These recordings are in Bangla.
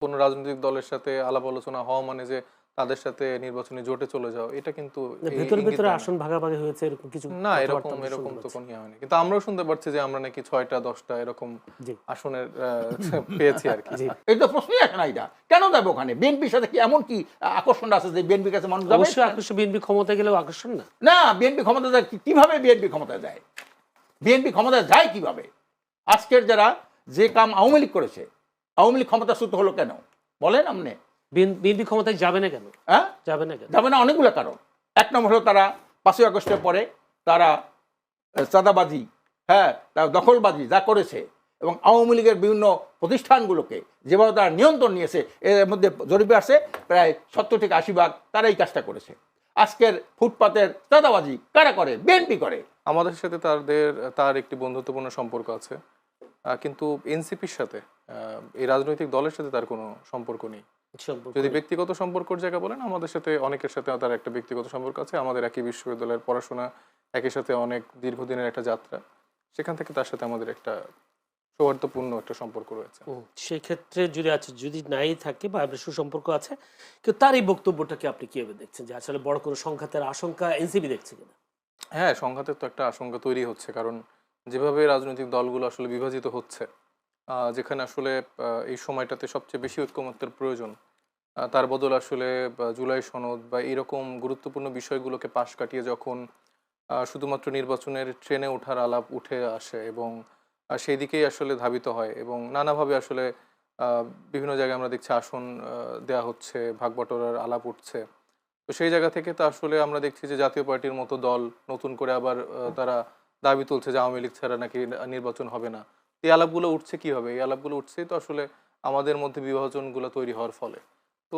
কোনো রাজনৈতিক দলের সাথে আলাপ আলোচনা হওয়া মানে যে তাদের সাথে নির্বাচনী জোটে চলে যাওয়া, এটা কিন্তু ভেতরে ইঙ্গিত ভেতরে দেয় না। আসন ভাগাভাগি হয়েছে এরকম কিছু না, কথাবার্তা এরকম আমরা এরকম শুনতে তো পাচ্ছি। কোনো ইয়ে হয়নি। কিন্তু আমরাও শুনতে পারছি যে আমরা নাকি ৬টা ১০টা এরকম জি আসনের পেয়েছি আরকি। জি এই তো প্রশ্নই আসে না এটা। কেন যাবে ওখানে? বিএনপির সাথে কি এমন কি আকর্ষণ আছে যে বিএনপির কাছে মানুষ যাবে? অবশ্যই আকর্ষণ, বিএনপি ক্ষমতায় গেলেও আকর্ষণ না। না, বিএনপি ক্ষমতায় যায় কিভাবে বিএনপি ক্ষমতায় যায়? বিএনপি ক্ষমতায় যায় কিভাবে? আজকের যারা যে কাম আওয়ামী লীগ করেছে, আওয়ামী লীগ ক্ষমতাচ্যুত হলো কেন? বলেন আপনি। বিএনপি ক্ষমতায় যাবে না কেন? হ্যাঁ? যাবে না কেন? যাবে না অনেকগুলো কারণ। এক নম্বর হলো তারা ৫ই আগস্টের পরে তারা চাঁদাবাজি, হ্যাঁ, তারা দখলবাজি যা করেছে এবং আওয়ামী লীগের বিভিন্ন প্রতিষ্ঠানগুলোকে যেভাবে তারা নিয়ন্ত্রণ নিয়েছে, এর মধ্যে জরিপে আসে প্রায় ৭০ থেকে ৮০% তারা এই কাজটা করেছে। আজকের ফুটপাতের চাঁদাবাজি কারা করে? বিএনপি করে। আমাদের সাথে তার একটি বন্ধুত্বপূর্ণ সম্পর্ক আছে। কিন্তু এনসিপির সাথে এই রাজনৈতিক দলের সাথে তার কোনো সম্পর্ক নেই। সম্পর্ক যদি নেই। ব্যক্তিগত সম্পর্কের জায়গা বলেন, আমাদের সাথে অনেকের সাথে তার একটা ব্যক্তিগত সম্পর্ক আছে। আমাদের একই বিশ্ববিদ্যালয়ের পড়াশোনা, একই সাথে অনেক দীর্ঘদিনের একটা যাত্রা। সেখান থেকে তার সাথে আমাদের একটা সৌহার্দ্যপূর্ণ একটা সম্পর্ক রয়েছে। সেক্ষেত্রে যদি আছে, যদি নাই থাকে বা আপনার সুসম্পর্ক আছে, কিন্তু তার এই বক্তব্যটাকে আপনি কিভাবে দেখছেন যে আসলে বড় কোনো সংঘাতের আশঙ্কা এনসিপি দেখছে কিনা? হ্যাঁ, সংঘাতের তো একটা আশঙ্কা তৈরি হচ্ছে। কারণ যেভাবে রাজনৈতিক দলগুলো আসলে বিভাজিত হচ্ছে, যেখানে আসলে এই সময়টাতে সবচেয়ে বেশি ঐকমত্যের প্রয়োজন, তার বদলে আসলে জুলাই সনদ বা এরকম গুরুত্বপূর্ণ বিষয়গুলোকে পাশ কাটিয়ে যখন শুধুমাত্র নির্বাচনের ট্রেনে ওঠার আলাপ উঠে আসে এবং সেই দিকেই আসলে ধাবিত হয় এবং নানাভাবে আসলে বিভিন্ন জায়গায় আমরা দেখছি আসন দেয়া হচ্ছে, ভাগবটোরার আলাপ উঠছে। তো সেই জায়গা থেকে তো আসলে আমরা দেখছি যে জাতীয় পার্টির মতো দল নতুন করে আবার তারা দাবি তুলছে যে আওয়ামী লীগ ছাড়া নাকি নির্বাচন হবে না। এই আলাপগুলো উঠছে কিভাবে? এই আলাপগুলো উঠছেই তো আসলে আমাদের মধ্যে বিভাজনগুলো তৈরি হওয়ার ফলে। তো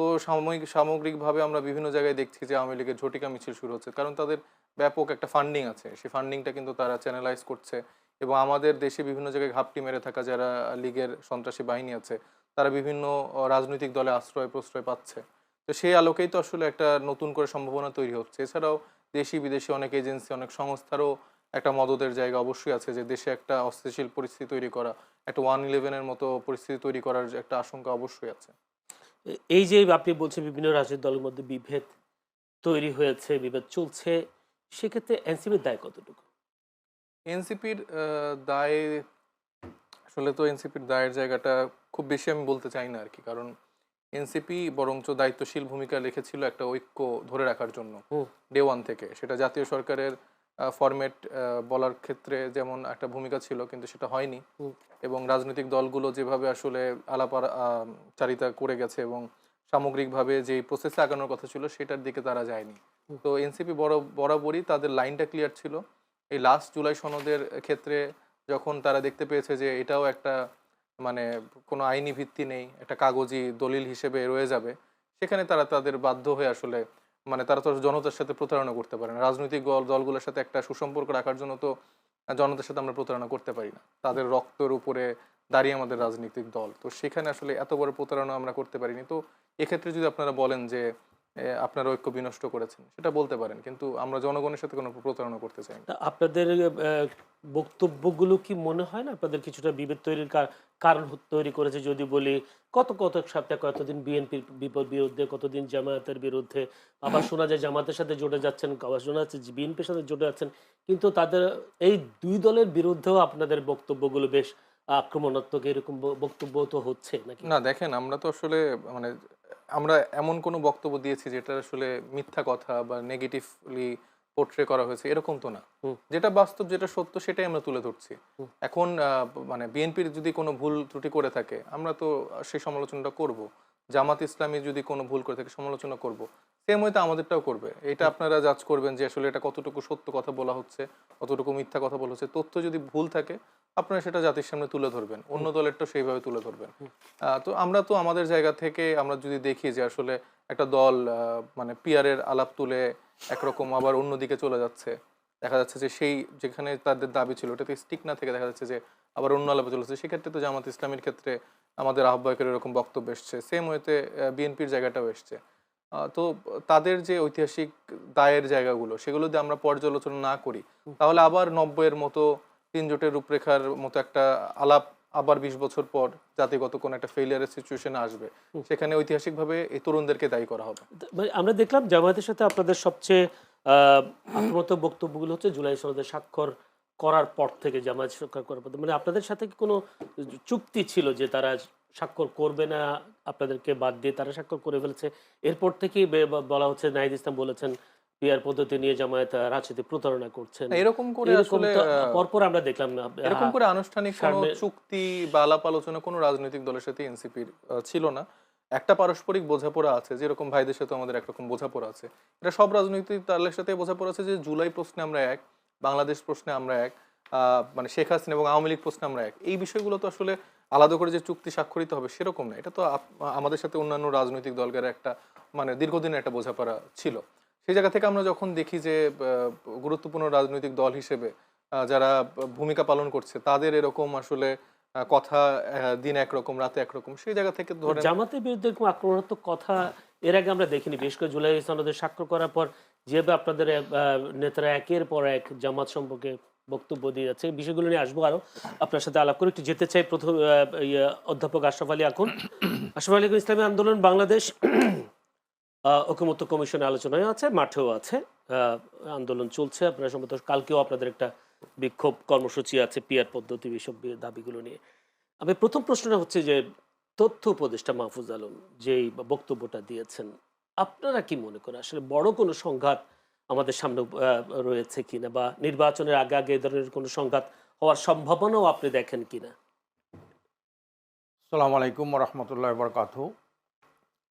সামগ্রিকভাবে আমরা বিভিন্ন জায়গায় দেখছি যে আওয়ামী লীগের ঝটিকা মিছিল শুরু হচ্ছে। কারণ তাদের ব্যাপক একটা ফান্ডিং আছে। সেই ফান্ডিংটা কিন্তু তারা চ্যানেলাইজ করছে এবং আমাদের দেশে বিভিন্ন জায়গায় ঘাপটি মেরে থাকা যারা লীগের সন্ত্রাসী বাহিনী আছে, তারা বিভিন্ন রাজনৈতিক দলে আশ্রয়-প্রশ্রয় পাচ্ছে। তো সেই আলোকেই তো আসলে একটা নতুন করে সম্ভাবনা তৈরি হচ্ছে। এছাড়াও দেশি বিদেশি অনেক এজেন্সি, অনেক সংস্থারও একটা মদদের জায়গা অবশ্যই আছে যে দেশে একটা অস্থিতিশীল পরিস্থিতি তৈরি করা, একটা 1-11 এর মতো পরিস্থিতি তৈরি করার যে একটা আশঙ্কা অবশ্যই আছে। এই যে আপনি বলছেন বিভিন্ন রাজনৈতিক দলের মধ্যে বিভেদ তৈরি হয়েছে, বিভেদ চলছে, সেক্ষেত্রে এনসিপির দায় কতটুকু? এনসিপির দায় আসলে তো এনসিপির দায়ের জায়গাটা খুব বেশি আমি বলতে চাই না আরকি। কারণ এনসিপি বরঞ্চ দায়িত্বশীল ভূমিকা রেখেছিল একটা ঐক্য ধরে রাখার জন্য হুম, ডে ওয়ান থেকে। সেটা জাতীয় সরকারের ফরম্যাট বলার ক্ষেত্রে যেমন একটা ভূমিকা ছিল, কিন্তু সেটা হয়নি। হুম। এবং রাজনৈতিক দলগুলো যেভাবে আসলে চারিতা করে গেছে এবং সামগ্রিকভাবে যেই প্রসেসে আগানোর কথা ছিল সেটার দিকে তারা যায়নি। তো এনসিপি বরাবরই তাদের লাইনটা ক্লিয়ার ছিল। এই লাস্ট জুলাই সনদের ক্ষেত্রে যখন তারা দেখতে পেয়েছে যে এটাও একটা মানে কোনো আইনি ভিত্তি নেই, একটা কাগজি দলিল হিসেবে রয়ে যাবে, সেখানে তারা তাদের বাধ্য হয়ে আসলে মানে তারা তো জনতার সাথে প্রতারণা করতে পারে না। রাজনৈতিক দলগুলোর সাথে একটা সুসম্পর্ক রাখার জন্য তো জনতার সাথে আমরা প্রতারণা করতে পারি না। তাদের রক্তের উপরে দাঁড়িয়ে আমাদের রাজনৈতিক দল। তো সেখানে আসলে এত বড় প্রতারণা আমরা করতে পারিনি। তো এক্ষেত্রে যদি আপনারা বলেন যে আপনারা ঐক্য বিনষ্ট করেছেন, সেটা বলতে পারেন। কিন্তু আমরা জনগণের সাথে কোনো প্রতারণা করতে চাই না। তা আপনাদের বক্তব্যগুলো কি মনে হয় না আপনাদের কিছুটা বিভেদ তৈরির কারণ তৈরি করেছে? যদি বলি, কত সপ্তাহ, কতদিন বিএনপির বিরুদ্ধে, কতদিন জামায়াতের বিরুদ্ধে, আবার শোনা যায় জামাতের সাথে জোটে যাচ্ছেন, আবার শোনা যাচ্ছে বিএনপির সাথে জোটে যাচ্ছেন, কিন্তু তাদের এই দুই দলের বিরুদ্ধেও আপনাদের বক্তব্যগুলো বেশ আক্রমণাত্মক, এরকম বক্তব্য তো হচ্ছে নাকি? না দেখেন, আমরা তো আসলে মানে আমরা এমন কোনো বক্তব্য দিয়েছি যেটা আসলে মিথ্যা কথা বা নেগেটিভলি পোর্ট্রে করা হয়েছে এরকম তো না। হুম, যেটা বাস্তব, যেটা সত্য সেটাই আমরা তুলে ধরছি। হুম, এখন মানে বিএনপির যদি কোনো ভুল ত্রুটি করে থাকে আমরা তো সেই সমালোচনাটা করব। জামাত ইসলামী যদি কোনো ভুল করে থাকে সমালোচনা করব। সেম ওয়েতে আমাদেরটাও করবে। এটা হুম, আপনারা জাজ করবেন যে আসলে এটা কতটুকু সত্য কথা বলা হচ্ছে, কতটুকু মিথ্যা কথা বলা হচ্ছে। তথ্য যদি ভুল থাকে আপনারা সেটা জাতির সামনে তুলে ধরবেন। অন্য হুম, দলেরটাও সেইভাবে তুলে ধরবেন। হুম, তো আমরা তো আমাদের জায়গা থেকে আমরা যদি দেখি যে আসলে একটা দল মানে পিয়ারের আলাপ তুলে একরকম আবার অন্যদিকে চলে যাচ্ছে, দেখা যাচ্ছে যে সেই যেখানে তাদের দাবি ছিল ওটাতে স্টিক না থেকে দেখা যাচ্ছে যে আবার অন্য আলাপে চলেছে, সেক্ষেত্রে তো জামাত ইসলামীর ক্ষেত্রে আমাদের আহ্বায়কের এরকম বক্তব্য এসছে, সেম ওয়েতে বিএনপির জায়গাটাও এসছে। তো তাদের যে ঐতিহাসিক দায়ের জায়গাগুলো সেগুলো যদি আমরা পর্যালোচনা না করি, হুম। তাহলে আবার ৯০-এর মতো তিন জোটের রূপরেখার মতো একটা আলাপ আবার 20 বছর পর জাতিগত কোনো একটা ফেলিয়ারের সিচুয়েশনে আসবে, সেখানে ঐতিহাসিকভাবে এই তরুণদেরকে দায়ী করা হবে। মানে আমরা দেখলাম জামায়াতের সাথে আপনাদের সবচেয়ে আক্রমত বক্তব্যগুলো হচ্ছে জুলাই সনদে স্বাক্ষর করার পর থেকে, জামায়াত স্বাক্ষর করার পর মানে আপনাদের সাথে কি কোনো চুক্তি ছিল যে তারা স্বাক্ষর করবে না, আপনাদেরকে বাদ দিয়ে তারা স্বাক্ষর করে ফেলেছে? এরপর থেকেই বলা হচ্ছে, নাহিদ ইসলাম বলেছেন পিআর পদ্ধতি নিয়ে জামায়াত রাজনীতি প্রতারণা করছেন। না, এরকম করে এরকম আসলে তো পরপর আমরা দেখলাম না, এরকম করে আনুষ্ঠানিক কোনো সামনে- চুক্তি বা আলাপ আলোচনা কোনো রাজনৈতিক দলের সাথে এনসিপির ছিল না। একটা পারস্পরিক বোঝাপড়া আছে, যেরকম ভাইদের সাথে আমাদের একরকম বোঝাপড়া আছে। এটা সব রাজনৈতিক দলের সাথে বোঝাপড়া আছে যে জুলাই প্রশ্নে আমরা এক, বাংলাদেশ প্রশ্নে আমরা এক, মানে শেখ হাসিনা এবং আওয়ামী লীগ প্রশ্নে আমরা এক। এই বিষয়গুলো তো আসলে আলাদা করে যে চুক্তি স্বাক্ষরিত হবে সেরকম না। এটা তো আমাদের সাথে অন্যান্য রাজনৈতিক দলকে একটা মানে দীর্ঘদিনের একটা বোঝাপড়া ছিল। সেই জায়গা থেকে আমরা যখন দেখি যে গুরুত্বপূর্ণ রাজনৈতিক দল হিসেবে যারা ভূমিকা পালন করছে তাদের এরকম আসলে কথা দিন একরকম রাতে একরকম, সেই জায়গা থেকে ধরেন জামাতের বিরুদ্ধে এরকম আক্রমণাত্মক কথা এর আগে আমরা দেখিনি। বিশেষ করে জুলাই সনদে স্বাক্ষর করার পর যেভাবে আপনাদের নেতারা একের পর এক জামাত সম্পর্কে বক্তব্য দিয়ে যাচ্ছে, এই বিষয়গুলো নিয়ে আসবো আরো আপনার সাথে আলাপ করে। একটু যেতে চাই প্রথম অধ্যাপক আশরাফ আলী আকুন। আশরাফ আলী আকুন, ইসলামী আন্দোলন বাংলাদেশ ঐকমত্য কমিশনে আলোচনায় আছে, মাঠেও আছে, আন্দোলন চলছে। আপনারা সম্ভবত কালকেও আপনাদের একটা বিক্ষোভ কর্মসূচি আছে পিআর পদ্ধতি এইসব দাবিগুলো নিয়ে। আমি প্রথম প্রশ্নটা হচ্ছে যে তথ্য উপদেষ্টা মাহফুজ আলম যেই বক্তব্যটা দিয়েছেন, আপনারা কি মনে করেন আসলে বড় কোনো সংঘাত আমাদের সামনে রয়েছে কিনা, বা নির্বাচনের আগে আগে এই ধরনের কোনো সংঘাত হওয়ার সম্ভাবনাও আপনি দেখেন কিনা? আসসালামু আলাইকুম রহমতুল্লাহ বরকাতহু।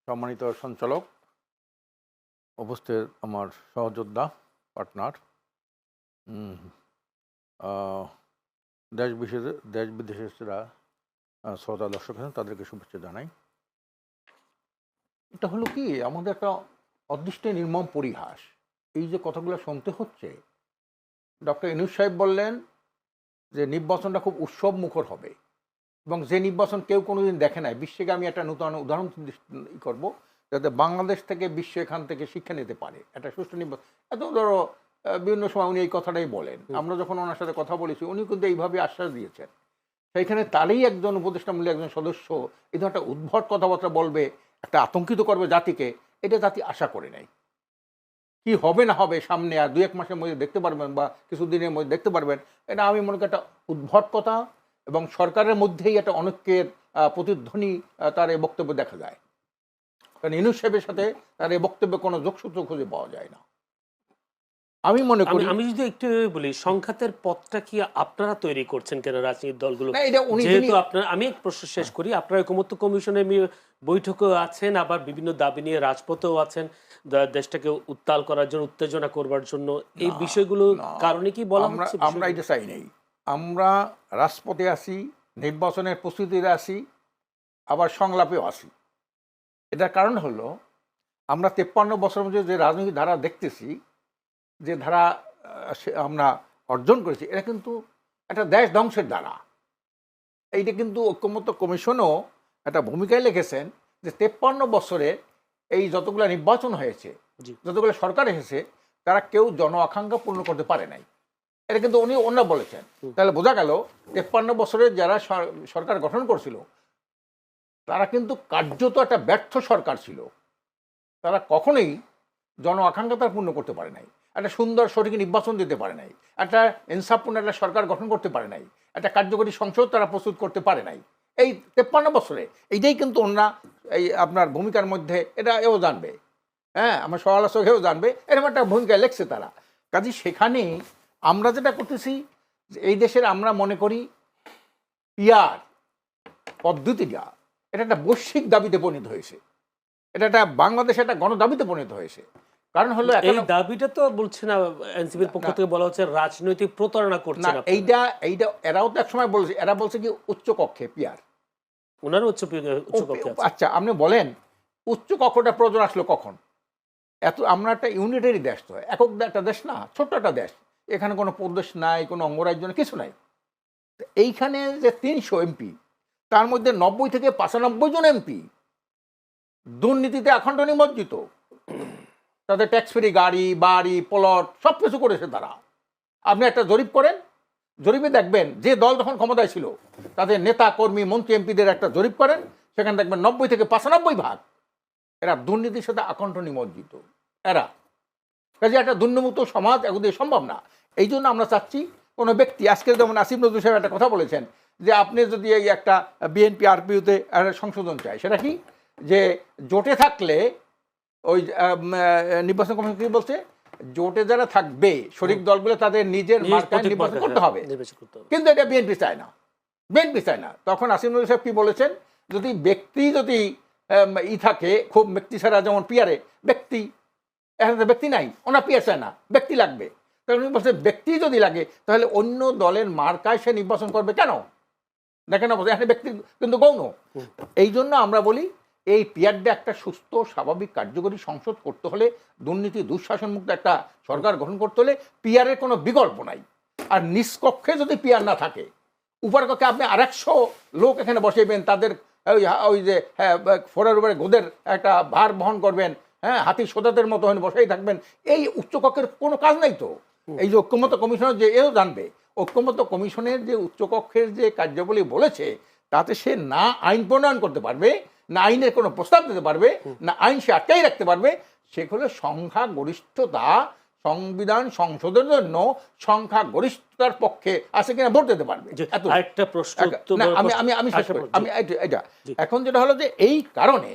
সম্মানিত সঞ্চালক, উপস্থিত আমার সহযোদ্ধা, পার্টনার, দেশ বিদেশের শ্রোতা দর্শক আছেন, তাদেরকে শুভেচ্ছা জানাই। এটা হলো কি, আমাদের একটা অদৃষ্টে নির্মম পরিহাস। এই যে কথাগুলো শুনতে হচ্ছে, ডক্টর ইউনূস সাহেব বললেন যে নির্বাচনটা খুব উৎসব মুখর হবে, এবং যে নির্বাচন কেউ কোনোদিন দেখে নাই। বিশ্বকে আমি একটা নতুন উদাহরণ করব, যাতে বাংলাদেশ থেকে বিশ্ব এখান থেকে শিক্ষা নিতে পারে একটা সুষ্ঠু নির্বাচন। এত ধরো বিভিন্ন সময় উনি এই কথাটাই বলেন, আমরা যখন ওনার সাথে কথা বলেছি উনি কিন্তু এইভাবে আশ্বাস দিয়েছেন। সেইখানে তারই একজন উপদেষ্টামূলক একজন সদস্য এই ধরনের একটা উদ্ভট কথাবার্তা বলবে, একটা আতঙ্কিত করবে জাতিকে, এটা জাতি আশা করে নাই। কি হবে না হবে সামনে আর 2-1 মাসের মধ্যে দেখতে পারবেন, বা কিছুদিনের মধ্যে দেখতে পারবেন। এটা আমি মনে করি একটা উদ্ভট কথা, এবং সরকারের মধ্যেই একটা অনৈক্যের প্রতিধ্বনি তার এই বক্তব্য দেখা যায়। কারণ ইউনূস সাহেবের সাথে তার এই বক্তব্যে কোনো যোগসূত্র খুঁজে পাওয়া যায় না। আমি মনে করি, আমি যদি একটু বলি, সংঘাতের পথটা কি আপনারা তৈরি করছেন কেন রাজনৈতিক দলগুলো? না, এটা উনি যেহেতু আপনার, আমি এক প্রশ্ন শেষ করি, আপনারা ঐকমত্য কমিশনের বৈঠকেও আছেন, আবার বিভিন্ন দাবি নিয়ে রাজপথেও আছেন, দেশটাকে উত্তাল করার জন্য, উত্তেজনা করবার জন্য, এই বিষয়গুলো কারণে কি বলা হচ্ছে? আমরা এটা চাই নাই। আমরা রাজপথে আসি, নির্বাচনের প্রস্তুতিতে আসি, আবার সংলাপেও আসি। এটার কারণ হলো, আমরা 53 বছরের মধ্যে যে রাজনৈতিক ধারা দেখতেছি, যে ধারা আমরা অর্জন করেছি, এটা কিন্তু একটা দেশ ধ্বংসের ধারা। এইটা কিন্তু ঐকমত্য কমিশনও একটা ভূমিকায় লিখেছেন যে 53 বছরে এই যতগুলো নির্বাচন হয়েছে, যতগুলো সরকার এসেছে, তারা কেউ জন আকাঙ্ক্ষা পূর্ণ করতে পারে নাই। এটা কিন্তু ওনারা বলেছেন। তাহলে বোঝা গেল 53 বছরে যারা সরকার গঠন করছিল তারা কিন্তু কার্যত একটা ব্যর্থ সরকার ছিল। তারা কখনোই জন আকাঙ্ক্ষা তারা পূর্ণ করতে পারে নাই, একটা সুন্দর সঠিক নির্বাচন দিতে পারে নাই, একটা ইনসাফপূর্ণ একটা সরকার গঠন করতে পারে নাই, একটা কার্যকরী সংসদ তারা প্রস্তুত করতে পারে নাই। এই 53 বছরে এইটাই কিন্তু ওনারা এই আপনার ভূমিকার মধ্যে, এটা এও জানবে, হ্যাঁ, আমার সমালোচক এও জানবে, এরকম একটা ভূমিকা লেখছে তারা। কাজে সেখানে আমরা যেটা করতেছি, এই দেশের আমরা মনে করি পিআর পদ্ধতিটা এটা একটা বৈশ্বিক দাবিতে পরিণত হয়েছে। এটা একটা বাংলাদেশে একটা গণদাবিতে পরিণত হয়েছে। কারণ হলো এই দাবিটা তো বলছে না, এনসিপির পক্ষ থেকে বলা হচ্ছে রাজনৈতিক প্রতারণা করছে না। এইটা এরাও তো একসময় বলছে, এরা বলছে কি উচ্চ কক্ষে পিআর, ওনারও উচ্চ কক্ষে আছে। আচ্ছা, আপনি বলেন উচ্চ কক্ষটা প্রয়োজন আসলো কখন? আমরা একটা ইউনিটারি দেশ, তো একক একটা দেশ না, ছোট্ট একটা দেশ, এখানে কোনো প্রদেশ নাই, কোনো অঙ্গরাজ্য নাই, কিছু নাই। এইখানে যে 300 এমপি, তার মধ্যে 90 থেকে 95 জন এমপি দুর্নীতিতে আখণ্ড নিমজ্জিত। তাদের ট্যাক্স ফ্রি গাড়ি, বাড়ি, প্লট সব কিছু করেছে তারা। আপনি একটা জরিপ করেন জরিপে দেখবেন যে দল তখন ক্ষমতায় ছিল তাদের নেতা কর্মী মন্ত্রী এমপিদের একটা জরিপ করেন, সেখানে দেখবেন 90 থেকে 95% এরা দুর্নীতির সাথে আকণ্ঠ নিমজ্জিত। এরা কাজে একটা দুর্নীতিমুক্ত সমাজ এখন দিয়ে সম্ভব না। এই জন্য আমরা চাচ্ছি কোনো ব্যক্তি, আজকে যেমন আসিফ নজরুল সাহেব একটা কথা বলেছেন যে আপনি যদি এই একটা বিএনপি আরপিওতে একটা সংশোধন চায়, সেটা কি যে জোটে থাকলে ওই নির্বাচন কমিশন কি বলছে, জোটে যারা থাকবে শরিক দলগুলো তাদের নিজের মার্কায় নির্বাচন করতে হবে, কিন্তু এটা বিএনপি চায় না, বিএনপি চায় না। তখন আসিফ নজরুল সাহেব কি বলেছেন, যদি ব্যক্তি যদি থাকে খুব ব্যক্তি ছাড়া, যেমন পিয়ারে ব্যক্তি, এখন তো ব্যক্তি নাই, ওনার পিয়ার চায় না, ব্যক্তি লাগবে। তাহলে উনি বলছে ব্যক্তি যদি লাগে তাহলে অন্য দলের মার্কায় সে নির্বাচন করবে কেন? দেখেন না, এখানে ব্যক্তি কিন্তু গৌণ। এই জন্য আমরা বলি এই পিয়ারটা একটা সুস্থ স্বাভাবিক কার্যকরী সংসদ করতে হলে, দুর্নীতি দুঃশাসন মুক্ত একটা সরকার গঠন করতে হলে পিয়ারের কোনো বিকল্প নাই। আর নিষ্কক্ষে যদি পিয়ার না থাকে, উপর কক্ষে আপনি 100 লোক এখানে বসাইবেন, তাদের ওই যে ফোরার উপরে গোদের একটা ভার বহন করবেন, হ্যাঁ, হাতি সোদাতের মতো বসাই থাকবেন, এই উচ্চকক্ষের কোনো কাজ নাই তো। এই যে ঐক্যমত্য কমিশনের যে এও জানবে, ঐক্যমত্য কমিশনের যে উচ্চকক্ষের যে কার্যাবলী বলেছে, তাতে সে না আইন প্রণয়ন করতে পারবে, না আইনের কোনো প্রস্তাব দিতে পারবে, না আইন সে আটকাই রাখতে পারবে। সেগুলো সংখ্যাগরিষ্ঠতা, সংবিধান সংশোধনের জন্য সংখ্যাগরিষ্ঠতার পক্ষে আছে কিনা ভোট দিতে পারবে। একটা প্রশ্ন, আমি শেষ করি, আমি এটা এখন যেটা হলো যে এই কারণে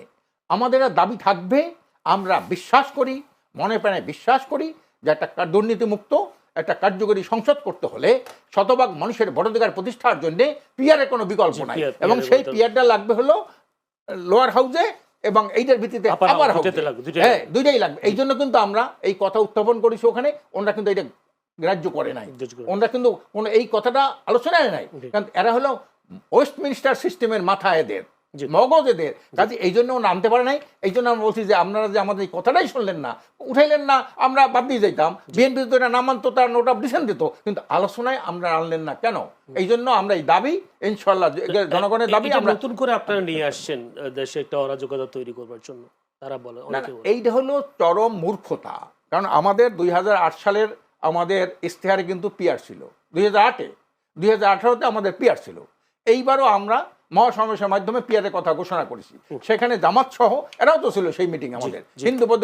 আমাদের দাবি থাকবে, আমরা বিশ্বাস করি, মনে প্রাণে বিশ্বাস করি যে একটা দুর্নীতিমুক্ত একটা কার্যকরী সংসদ করতে হলে শতভাগ মানুষের ভোটাধিকার প্রতিষ্ঠার জন্য পিয়ারের কোনো বিকল্প নাই, এবং সেই পিয়ারটা লাগবে হলো লোয়ার হাউসে এবং এইটার ভিত্তিতে আপার হাউসে, হ্যাঁ, দুইটাই লাগবে। এই জন্য কিন্তু আমরা এই কথা উত্থাপন করেছি ওখানে, ওনারা কিন্তু এটা গ্রাহ্য করে নাই, ওনারা কিন্তু কোনো এই কথাটা আলোচনায় নাই, কারণ এরা হলো ওয়েস্টমিনিস্টার সিস্টেমের মাথা, এদের মগজ এদের, কাজে এই জন্য নামতে পারে নাই। এই জন্য আমরা বলছি যে আপনারা যে আমাদের এই কথাটাই শুনলেন না, উঠাইলেন না, আমরা বাদ দিয়ে যেতাম। বিএনপি তো এটা নাম মানতো, তার নোট অফ ডিসেন্ট দিত, কিন্তু আলোচনায় আমরা আনলেন না কেন? এই জন্য আমরা এই দাবি, ইনশাল্লাহ জনগণের দাবি আমরা নতুন করে আপনারা নিয়ে আসছেন দেশে একটা অরাজকতা তৈরি করবার জন্য, তারা বলে এইটা হলো চরম মূর্খতা। কারণ আমাদের 2008 সালের আমাদের ইশতেহারে কিন্তু পিয়ার ছিল, 2008-এ, 2018-তে আমাদের পিয়ার ছিল। এইবারও আমরা মহাসমাবেশের মাধ্যমে পিয়ারের কথা ঘোষণা করেছি, সেখানে জামাত সহ এরাও তো ছিল সেই মিটিং, আমাদের হিন্দু বৌদ্ধ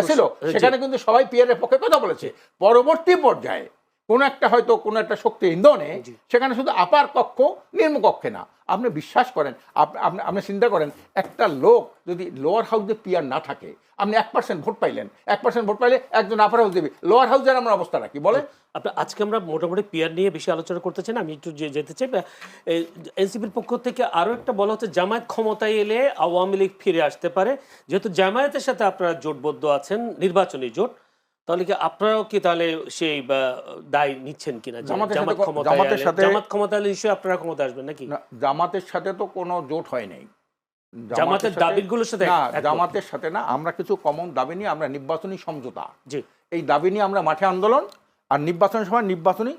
ছিল, সেখানে কিন্তু সবাই পিয়ারের পক্ষে কথা বলেছে। পরবর্তী পর্যায়ে কোনো একটা হয়তো কোনো একটা শক্তি ইন্ধনে সেখানে শুধু আপার কক্ষ নিম্নকক্ষে না, আপনি বিশ্বাস করেন, আপনি চিন্তা করেন, একটা লোক যদি লোয়ার হাউসে পিয়ার না থাকে, আপনি 1% ভোট পাইলেন, 1% ভোট পাইলে একজন আপার হাউস দেবে, লোয়ার হাউসের আমরা অবস্থা রাখি বলে। আজকে আমরা মোটামুটি পিয়ার নিয়ে বেশি আলোচনা করতে চাই না, আমি একটু যেতে চাই। এনসিপির পক্ষ থেকে আরও একটা বলা হচ্ছে জামায়াত ক্ষমতায় এলে আওয়ামী লীগ ফিরে আসতে পারে, যেহেতু জামায়াতের সাথে আপনারা জোটবদ্ধ আছেন, নির্বাচনী জোট, তাহলে কি আপনারাও কি তাহলে সেই দায় নিচ্ছেন কিনা? জামাত ক্ষমতা এলে নিশ্চয়ই আপনারা ক্ষমতা আসবেন নাকি? জামাতের সাথে তো কোনো জোট হয় নাই, জামাতের দাবিগুলোর সাথে জামাতের সাথে না, আমরা কিছু কমন দাবি নিয়ে আমরা নির্বাচনী সমঝোতা, এই দাবি নিয়ে আমরা মাঠে আন্দোলন, আর নির্বাচনের সময় নির্বাচনী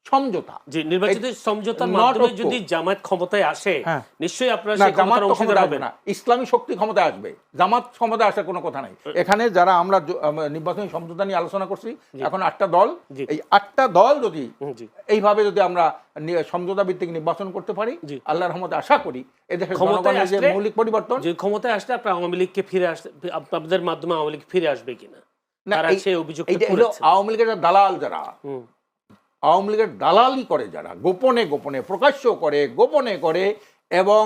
সমঝোতা, যে নির্বাচিত সমঝোতার মাধ্যমে যদি জামাত ক্ষমতায় আসে, নিশ্চয়ই আপনারা সেই ক্ষমতার অংশীদার হবেন না। ইসলামী শক্তি ক্ষমতায় আসবে, জামাত ক্ষমতায় আসার কোনো কথা নাই। এখানে যারা আমরা নির্বাচনী সমঝোতা নিয়ে আলোচনা করছি, এখন 8টা দল, এই 8টা দল যদি এইভাবে যদি আমরা সমঝোতা ভিত্তিক নির্বাচন করতে পারি, আল্লাহর রহমতে আশা করি এদেশের জনগণের যে মৌলিক পরিবর্তন, যে ক্ষমতায় আসলে আপনারা আওয়ামী লীগকে ফিরে আসতে, আপনাদের মাধ্যমে আওয়ামী লীগ ফিরে আসবে কিনা, তারা সেই অভিযোগ করেছে। আওয়ামী লীগের দালাল যারা, আওয়ামী লীগের দালালি করে যারা, গোপনে গোপনে প্রকাশ্য করে, গোপনে করে, এবং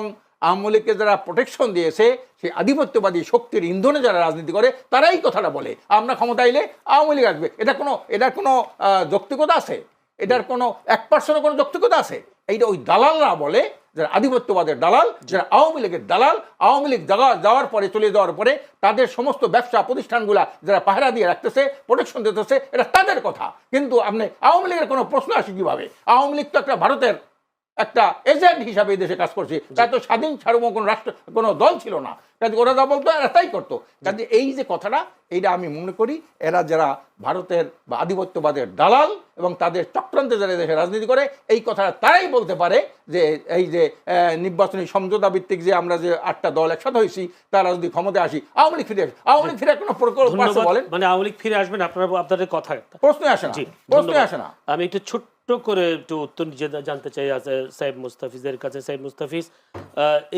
আওয়ামী লীগকে যারা প্রোটেকশন দিয়েছে, সেই আধিপত্যবাদী শক্তির ইন্ধনে যারা রাজনীতি করে, তারাই কথাটা বলে আমরা ক্ষমতা এলে আওয়ামী লীগ আসবে। এটার কোনো যৌক্তিকতা আছে? এটার কোনো 1% কোনো যৌক্তিকতা আছে? এইটা ওই দালালরা বলে, যারা আধিপত্যবাদের দালাল, যারা আওয়ামী লীগের দালাল, আওয়ামী লীগ যাওয়ার পরে, চলে যাওয়ার পরে তাদের সমস্ত ব্যবসা প্রতিষ্ঠানগুলা যারা পাহারা দিয়ে রাখতেছে, প্রোটেকশন দিতেছে, এটা তাদের কথা। কিন্তু আপনি আওয়ামী লীগের কোনো প্রশ্ন আসে কিভাবে? আওয়ামী লীগ তো একটা ভারতের একটা এজেন্ট হিসাবে এই দেশে কাজ করছে, তার তো স্বাধীন সার্বভৌম কোনো রাষ্ট্র, কোনো দল ছিল না। কাজে ওরা যা বলতো এরা তাই করতো। কাজে এই যে কথাটা, এইটা আমি মনে করি এরা যারা ভারতের বা আধিপত্যবাদের দালাল এবং তাদের চক্রান্তে যারা দেশে রাজনীতি করে, এই কথাটা তারাই বলতে পারে যে এই যে নির্বাচনী সমঝোতা ভিত্তিক যে আমরা যে 8টা দল একসাথে হয়েছি, তারা যদি ক্ষমতায় আসি আওয়ামী লীগ ফিরে আসে। আওয়ামী লীগ ফিরে কোনো প্রকল্প আছে ধন্যবাদ। বলেন? মানে আওয়ামী লীগ ফিরে আসবেন আপনাদের কথা প্রশ্নই আসে না, জি, প্রশ্নই ধন্যবাদ। আসে না। আমি একটু ছোট্ট করে একটু উত্তর জানতে চাই সাহেব মুস্তাফিজের কাছে। সাহেব মুস্তাফিজ,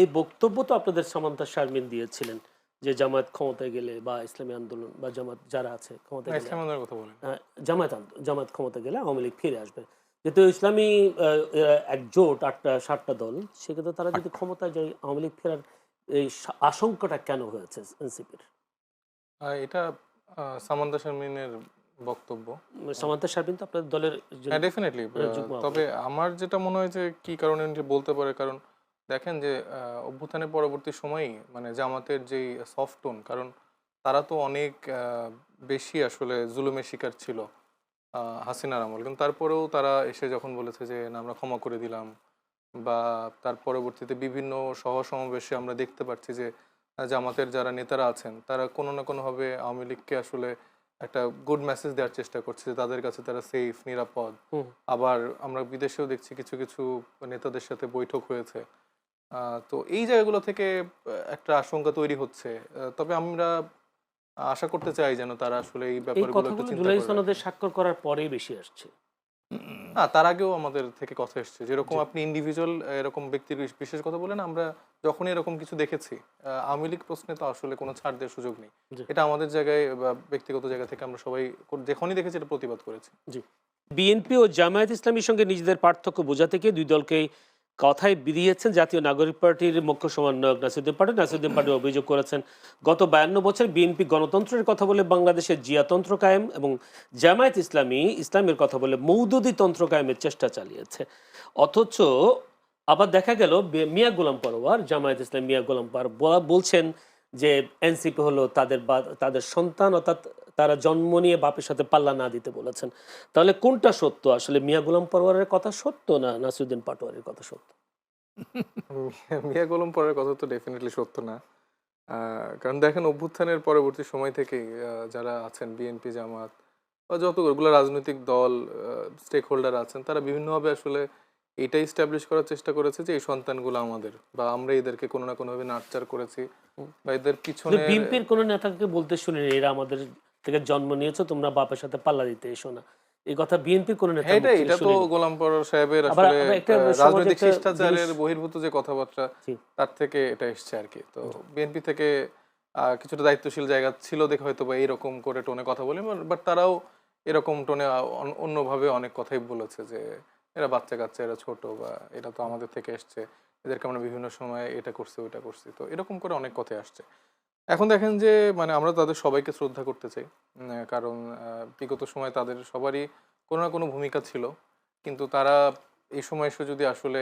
এই বক্তব্য তো আপনাদের সামান্তা শারমিন দিয়েছিলেন যে জামায়াত ক্ষমতায় গেলে বা ইসলামী আন্দোলন বা জামাত যারা আছে ক্ষমতায় গেলে, ইসলাম আন্দোলনের কথা বলেন। জামাত ক্ষমতা গেলে আওয়ামী লীগ ফিরে আসবে। যেহেতু ইসলামী এক জোট 8টা-7টা দল, সেক্ষেত্রে তারা যদি ক্ষমতায় যায় আওয়ামী লীগ ফেরার এই আশঙ্কাটা কেন হয়েছে এনসিপির? এটা সামান্তা শারমিনের বক্তব্য। সামান্তা শারমিন তো আপনাদের দলের হ্যাঁ, ডেফিনেটলি। যুগ্ম তবে আমার যেটা মনে হয় যে কি কারণে উনি বলতে পারে, কারণ দেখেন যে অভ্যুত্থানের পরবর্তী সময়ই মানে জামাতের যেই সফট টোন, কারণ তারা তো অনেক বেশি আসলে জুলুমের শিকার ছিল হাসিনার আমল, কিন্তু তারপরেও তারা এসে যখন বলেছে যে না আমরা ক্ষমা করে দিলাম, বা তার পরবর্তীতে বিভিন্ন সহ সমাবেশে আমরা দেখতে পাচ্ছি যে জামাতের যারা নেতারা আছেন তারা কোনো না কোনোভাবে আওয়ামী লীগকে আসলে একটা গুড মেসেজ দেওয়ার চেষ্টা করছে যে তাদের কাছে তারা সেফ, নিরাপদ। আবার আমরা বিদেশেও দেখছি কিছু কিছু নেতাদের সাথে বৈঠক হয়েছে। তো এই জায়গাগুলো থেকে একটা আশঙ্কা তৈরি হচ্ছে। তবে আমরা আশা করতে চাই যেন তারা আসলে এই এই ব্যাপারগুলো একটু কথাগুলো চিন্তা জুলাই করে রাখে। সনদে স্বাক্ষর করার পরেই বেশি আসছে। না, তার আগেও আমাদের থেকে কথা এসছে, যেরকম আপনি ইন্ডিভিজুয়াল এরকম ব্যক্তির বিশেষ কথা বলেন, আমরা যখনই এরকম কিছু দেখেছি আওয়ামী লীগ প্রশ্নে তো আসলে কোনো ছাড় দেওয়ার সুযোগ নেই। জি। এটা আমাদের জায়গায় বা ব্যক্তিগত জায়গা থেকে আমরা সবাই যখনই দেখেছি এটা প্রতিবাদ করেছি। জি। বিএনপি ও জামায়াত ইসলামীর সঙ্গে নিজেদের পার্থক্য বোঝাতে গিয়ে দুই দলকেই কথায় বেরিয়েছেন জাতীয় নাগরিক পার্টির মুখ্য সমন্বয়ক নাসিরউদ্দিন পাটোয়ারি। নাসিরউদ্দিন পাটোয়ারি অভিযোগ করেছেন, গত 52 বছর বিএনপি গণতন্ত্রের কথা বলে বাংলাদেশের জিয়াতন্ত্র কায়েম এবং জামায়াত ইসলামী ইসলামের কথা বলে মৌদুদি তন্ত্র কায়েমের চেষ্টা চালিয়েছে। অথচ আবার দেখা গেল মিয়া গোলাম পরোয়ার, জামায়াত ইসলামী মিয়া গোলাম পরোয়ার বলছেন যে এনসিপি হলো তাদের সন্তান, অর্থাৎ তারা জন্ম নিয়ে বাপের সাথে পাল্লা না দিতে বলেছেন। তাহলে কোনটা সত্য? আসলে মিয়া গোলাম পরোয়ারের কথা সত্য না নাসিরউদ্দিন পাটোয়ারির কথা সত্য? মিয়া গোলাম পরের কথা তো ডেফিনেটলি সত্য না। কারণ দেখেন অভ্যুত্থানের পরবর্তী সময় থেকেই যারা আছেন বিএনপি, জামাত বা যতগুলো রাজনৈতিক দল, স্টেক হোল্ডার আছেন, তারা বিভিন্নভাবে আসলে এটাই স্ট্যাবলিশ করার চেষ্টা করেছে যে এই সন্তানগুলো আমাদের, বা আমরা এদেরকে কোনো না কোনোভাবে নার্চার করেছি, বা এদের পিছনে বিএনপির কোন নেতাকে বলতে শুনিনি এরা আমাদের থেকে জন্ম নিয়েছে, তোমরা বাপের সাথে পাল্লা দিতে এসো না। এই কথা বিএনপির কোন নেতা এটা এটা তো গোলাম পরোয়ার সাহেবের আবার আসলে একটা সমাজে রাজনৈতিক একটা শিষ্টাচারের জিনিস- বহির্ভূত যে কথাবার্তা, জি। তার থেকে এটা এসছে আর কি। তো বিএনপি থেকে কিছুটা দায়িত্বশীল জায়গা ছিল দেখে হয়তো বা এইরকম করে টোনে কথা বলে, বাট তারাও এরকম টোনে অন্যভাবে অনেক কথাই বলেছে যে এরা বাচ্চা কাচ্চা, এরা ছোট, বা এটা তো আমাদের থেকে এসছে, এদেরকে আমরা বিভিন্ন সময় এটা করছি ওইটা করছি, তো এরকম করে অনেক কথাই আসছে। এখন দেখেন যে মানে আমরা তাদের সবাইকে শ্রদ্ধা করতে চাই, কারণ বিগত সময় তাদের সবারই কোনো না কোনো ভূমিকা ছিল, কিন্তু তারা এই সময় এসে যদি আসলে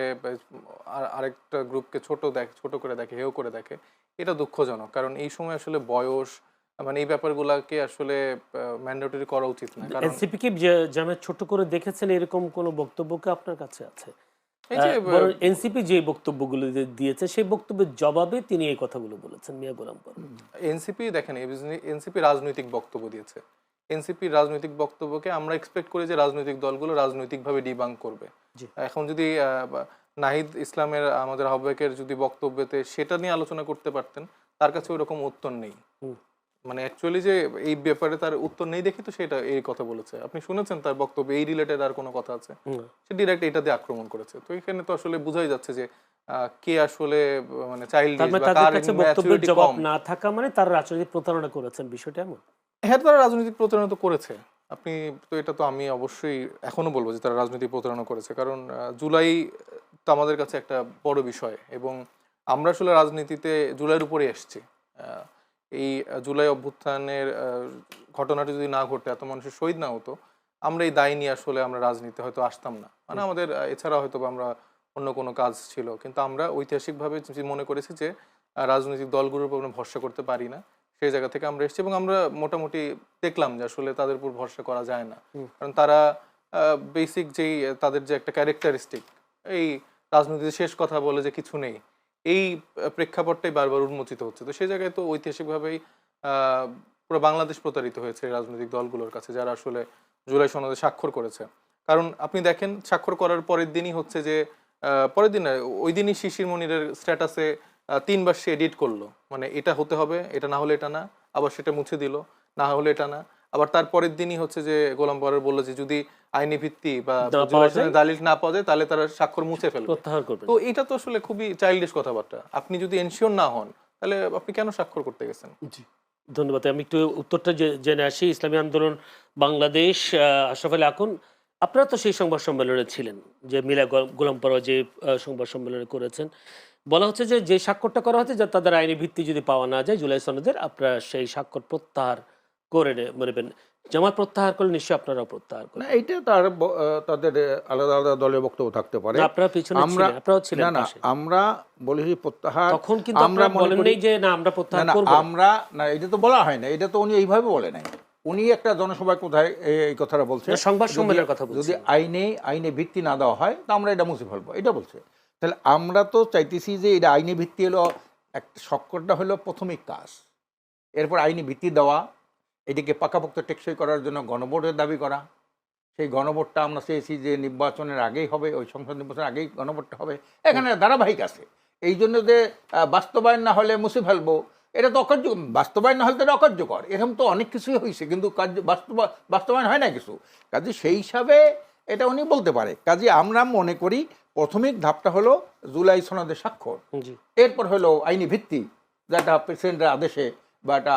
আরেকটা গ্রুপকে ছোট করে দেখে, হেয় করে দেখে, এটা দুঃখজনক। কারণ এই সময় আসলে বয়স মানে এই ব্যাপারগুলোকে আসলে ম্যান্ডেটরি করা উচিত না। কারণ এনসিপি কি জামায়াত ছোট করে দেখেছেন এরকম কোন বক্তব্য কি আপনার কাছে আছে? এই যে এনসিপি যে বক্তব্যগুলো দিয়েছে সেই বক্তব্যের জবাবে তিনি এই কথাগুলো বলেছেন মিয়া গোলাম পরোয়ার। এনসিপি দেখেন এনসিপি রাজনৈতিক বক্তব্য দিয়েছে। এনসিপির রাজনৈতিক বক্তব্যকে আমরা এক্সপেক্ট করি যে রাজনৈতিক দলগুলো রাজনৈতিকভাবে ডিবাঙ্ক করবে। জি। এখন যদি নাহিদ ইসলামের আমাদের আহ্বায়কের যদি বক্তব্যতে সেটা নিয়ে আলোচনা করতে পারতেন, তার কাছে ওইরকম উত্তর নেই। মানে অ্যাকচুয়ালি যে এই ব্যাপারে তার উত্তর নেই দেখি তো সেটা এই কথা বলেছে। আপনি শুনেছেন তার বক্তব্য এই রিলেটেড আর কোনো কথা আছে? সে ডিরেক্ট এটা দিয়ে আক্রমণ করেছে। তো এখানে তো আসলে বোঝাই যাচ্ছে যে কে আসলে মানে চাইল্ডিশ তার মানে বা তাদের কার কাছে বক্তব্যের ম্যাচুরিটি জবাব কম। না থাকা মানে তারা রাজনৈতিক প্রতারণা করেছেন, বিষয়টা এমন? হ্যাঁ, তারা রাজনৈতিক প্রতারণা তো করেছে। আপনি তো এটা তো আমি অবশ্যই এখনো বলবো যে তারা রাজনৈতিক প্রতারণা করেছে। কারণ জুলাই তো আমাদের কাছে একটা বড় বিষয়, এবং আমরা আসলে রাজনীতিতে জুলাইয়ের উপরে এসেছি। এই জুলাই অভ্যুত্থানের ঘটনাটি যদি না ঘটে, এত মানুষের শহীদ না হতো, আমরা এই দায় নিয়ে আসলে আমরা রাজনীতি হয়তো আসতাম না। মানে আমাদের এছাড়া হয়তো বা আমরা অন্য কোনো কাজ ছিল, কিন্তু আমরা ঐতিহাসিকভাবে মনে করেছি যে রাজনৈতিক দলগুলোর উপর আমরা ভরসা করতে পারি না। সেই জায়গা থেকে আমরা এসেছি, এবং আমরা মোটামুটি দেখলাম যে আসলে তাদের উপর ভরসা করা যায় না। কারণ তারা বেসিক যেই তাদের যে একটা ক্যারেক্টারিস্টিক, এই রাজনীতিতে শেষ কথা বলে যে কিছু নেই, এই প্রেক্ষাপটটাই বারবার উন্মোচিত হচ্ছে। তো সেই জায়গায় তো ঐতিহাসিকভাবেই পুরো বাংলাদেশ প্রতারিত হয়েছে এই রাজনৈতিক দলগুলোর কাছে, যারা আসলে জুলাই সনদে স্বাক্ষর করেছে। কারণ আপনি দেখেন, স্বাক্ষর করার পরের দিনই হচ্ছে যে পরের দিন নয়, ওই দিনই শিশির মনিরের স্ট্যাটাসে 3 বার সে এডিট করলো, মানে এটা হতে হবে, এটা না হলে এটা না, আবার সেটা মুছে দিল, না হলে এটা না। আবার তার পরের দিনই হচ্ছে যে গোলাম পরের বললো যে যদি আইনি ভিত্তি বা না পাওয়া জুলাই যায়, সনদের দালিল না পাওয়া যায় তাহলে তারা স্বাক্ষর মুছে ফেলবে। প্রত্যাহার করবেন। তো এটা তো আসলে খুবই চাইল্ডিশ কথাবার্তা। আপনি যদি এনশিওর না হন তাহলে আপনি কেন স্বাক্ষর করতে গেছেন? জি, ধন্যবাদ। আমি একটু উত্তরটা জেনে আসি। ইসলামী আন্দোলন বাংলাদেশ, আশরাফ আলী আকুন, আপনারা তো সেই সংবাদ সম্মেলনে ছিলেন, যে মিলা গোলাম পরোয়া যে সংবাদ সম্মেলনে করেছেন। বলা হচ্ছে যে যে স্বাক্ষরটা করা হচ্ছে, যে তাদের আইনি ভিত্তি যদি পাওয়া না যায় জুলাই সনদের, আপনারা সেই স্বাক্ষর প্রত্যাহার করে নেবেন। জামাত প্রত্যাহার করলে নিশ্চয়ই আপনারাও প্রত্যাহার না, করবেন। এইটা তাদের আলাদা আলাদা দলের বক্তব্য থাকতে পারে। আপনারা পিছনে আমরা ছিলেন, আপনারাও ছিলেন না না পাশে। আমরা বলেছি প্রত্যাহার, তখন কিন্তু আমরা আপনারা মনে বলেন করি নাই যে না আমরা না প্রত্যাহার না করব। আমরা না, এটা তো বলা হয় না, এটা তো উনি এইভাবে বলে নাই। উনি একটা জনসভায় কোথায় এই কথাটা বলছে, না, সংবাদ যদি- সম্মেলনের কথা বলছি। যদি আইনে ভিত্তি না দেওয়া হয় তা আমরা এটা মুছে ফেলবো, এটা বলছে। তাহলে আমরা তো চাইতেছি যে এটা আইনি ভিত্তি হলো, একটা স্বাক্ষরটা হলো প্রাথমিক কাজ, এরপর আইনি ভিত্তি দেওয়া, এটিকে পাকাপোক্ত টেকসই করার জন্য গণভোটের দাবি করা। সেই গণভোটটা আমরা চেয়েছি যে নির্বাচনের আগেই হবে, ওই সংসদ নির্বাচনের আগেই গণভোটটা হবে। এখানে ধারাবাহিক আছে। এই জন্য যে বাস্তবায়ন না হলে মুছে ফেলবো, এটা তো অকার্য, বাস্তবায়ন না হলে তো এটা অকার্যকর। এরকম তো অনেক কিছুই হয়েছে, কিন্তু বাস্তবায়ন হয় না কিছু। কাজে সেই হিসাবে এটা উনি বলতে পারে। কাজে আমরা মনে করি প্রাথমিক ধাপটা হলো জুলাই সনদের স্বাক্ষর, জি, এরপর হলো আইনি ভিত্তি, যেটা প্রেসিডেন্টের আদেশে বা একটা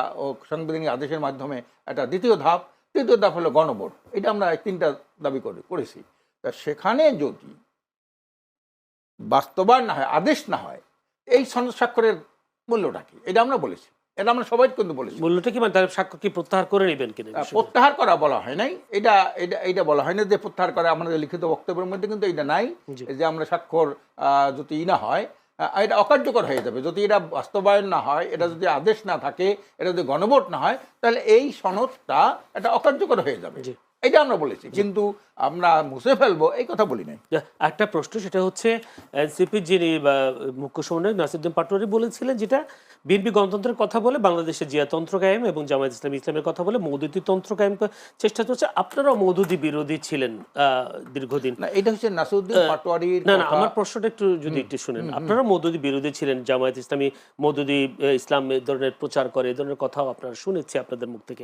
সাংবিধানিক আদেশের মাধ্যমে একটা দ্বিতীয় ধাপ। তৃতীয় ধাপ হলো গণভোট। এটা আমরা 3টা দাবি করেছি। তা সেখানে যদি বাস্তবায়ন না হয়, আদেশ না হয়, এই সনদ স্বাক্ষরের মূল্যটা কি, এটা আমরা বলেছি। এটা আমরা সবাই কিন্তু বলেছি। মূল্যটা কি, মানে তার স্বাক্ষর কি প্রত্যাহার করে নেবেন কিনা? প্রত্যাহার করা বলা হয় নাই, এটা এটা এটা বলা হয় না যে প্রত্যাহার করা। আমাদের লিখিত বক্তব্যের মধ্যে কিন্তু এটা নাই জি। যে আমরা স্বাক্ষর যদি না হয় এটা অকার্যকর হয়ে যাবে। যদি এটা বাস্তবায়ন না হয়, এটা যদি আদেশ না থাকে, এটা যদি গণভোট না হয়, তাহলে এই সনদটা এটা অকার্যকর হয়ে যাবে। জি। এটা আমরা বলেছি, কিন্তু আমরা মুছে ফেলবো এই কথা বলি নাই। একটা প্রশ্ন, সেটা হচ্ছে এনসিপির যিনি মুখ্য সমন্বয়ক নাসিরউদ্দিন পাটোয়ারি বলেছিলেন, যেটা বিএনপি গণতন্ত্রের কথা বলে বাংলাদেশের জিয়াতন্ত্র কায়েম এবং জামায়াত ইসলামের কথা বলে মওদুদি তন্ত্র কায়েম চেষ্টা চলছে। আপনারাও মওদুদি বিরোধী ছিলেন দীর্ঘদিন। না, এটা হচ্ছে নাসিরউদ্দিন পাটোয়ারির না, কথা। আমার প্রশ্নটা একটু শুনেন। আপনারা মওদুদি বিরোধী ছিলেন, জামায়াত ইসলামী মওদুদি ইসলাম এ ধরনের প্রচার করে, এ ধরনের কথাও আপনারা শুনেছি আপনাদের মুখ থেকে।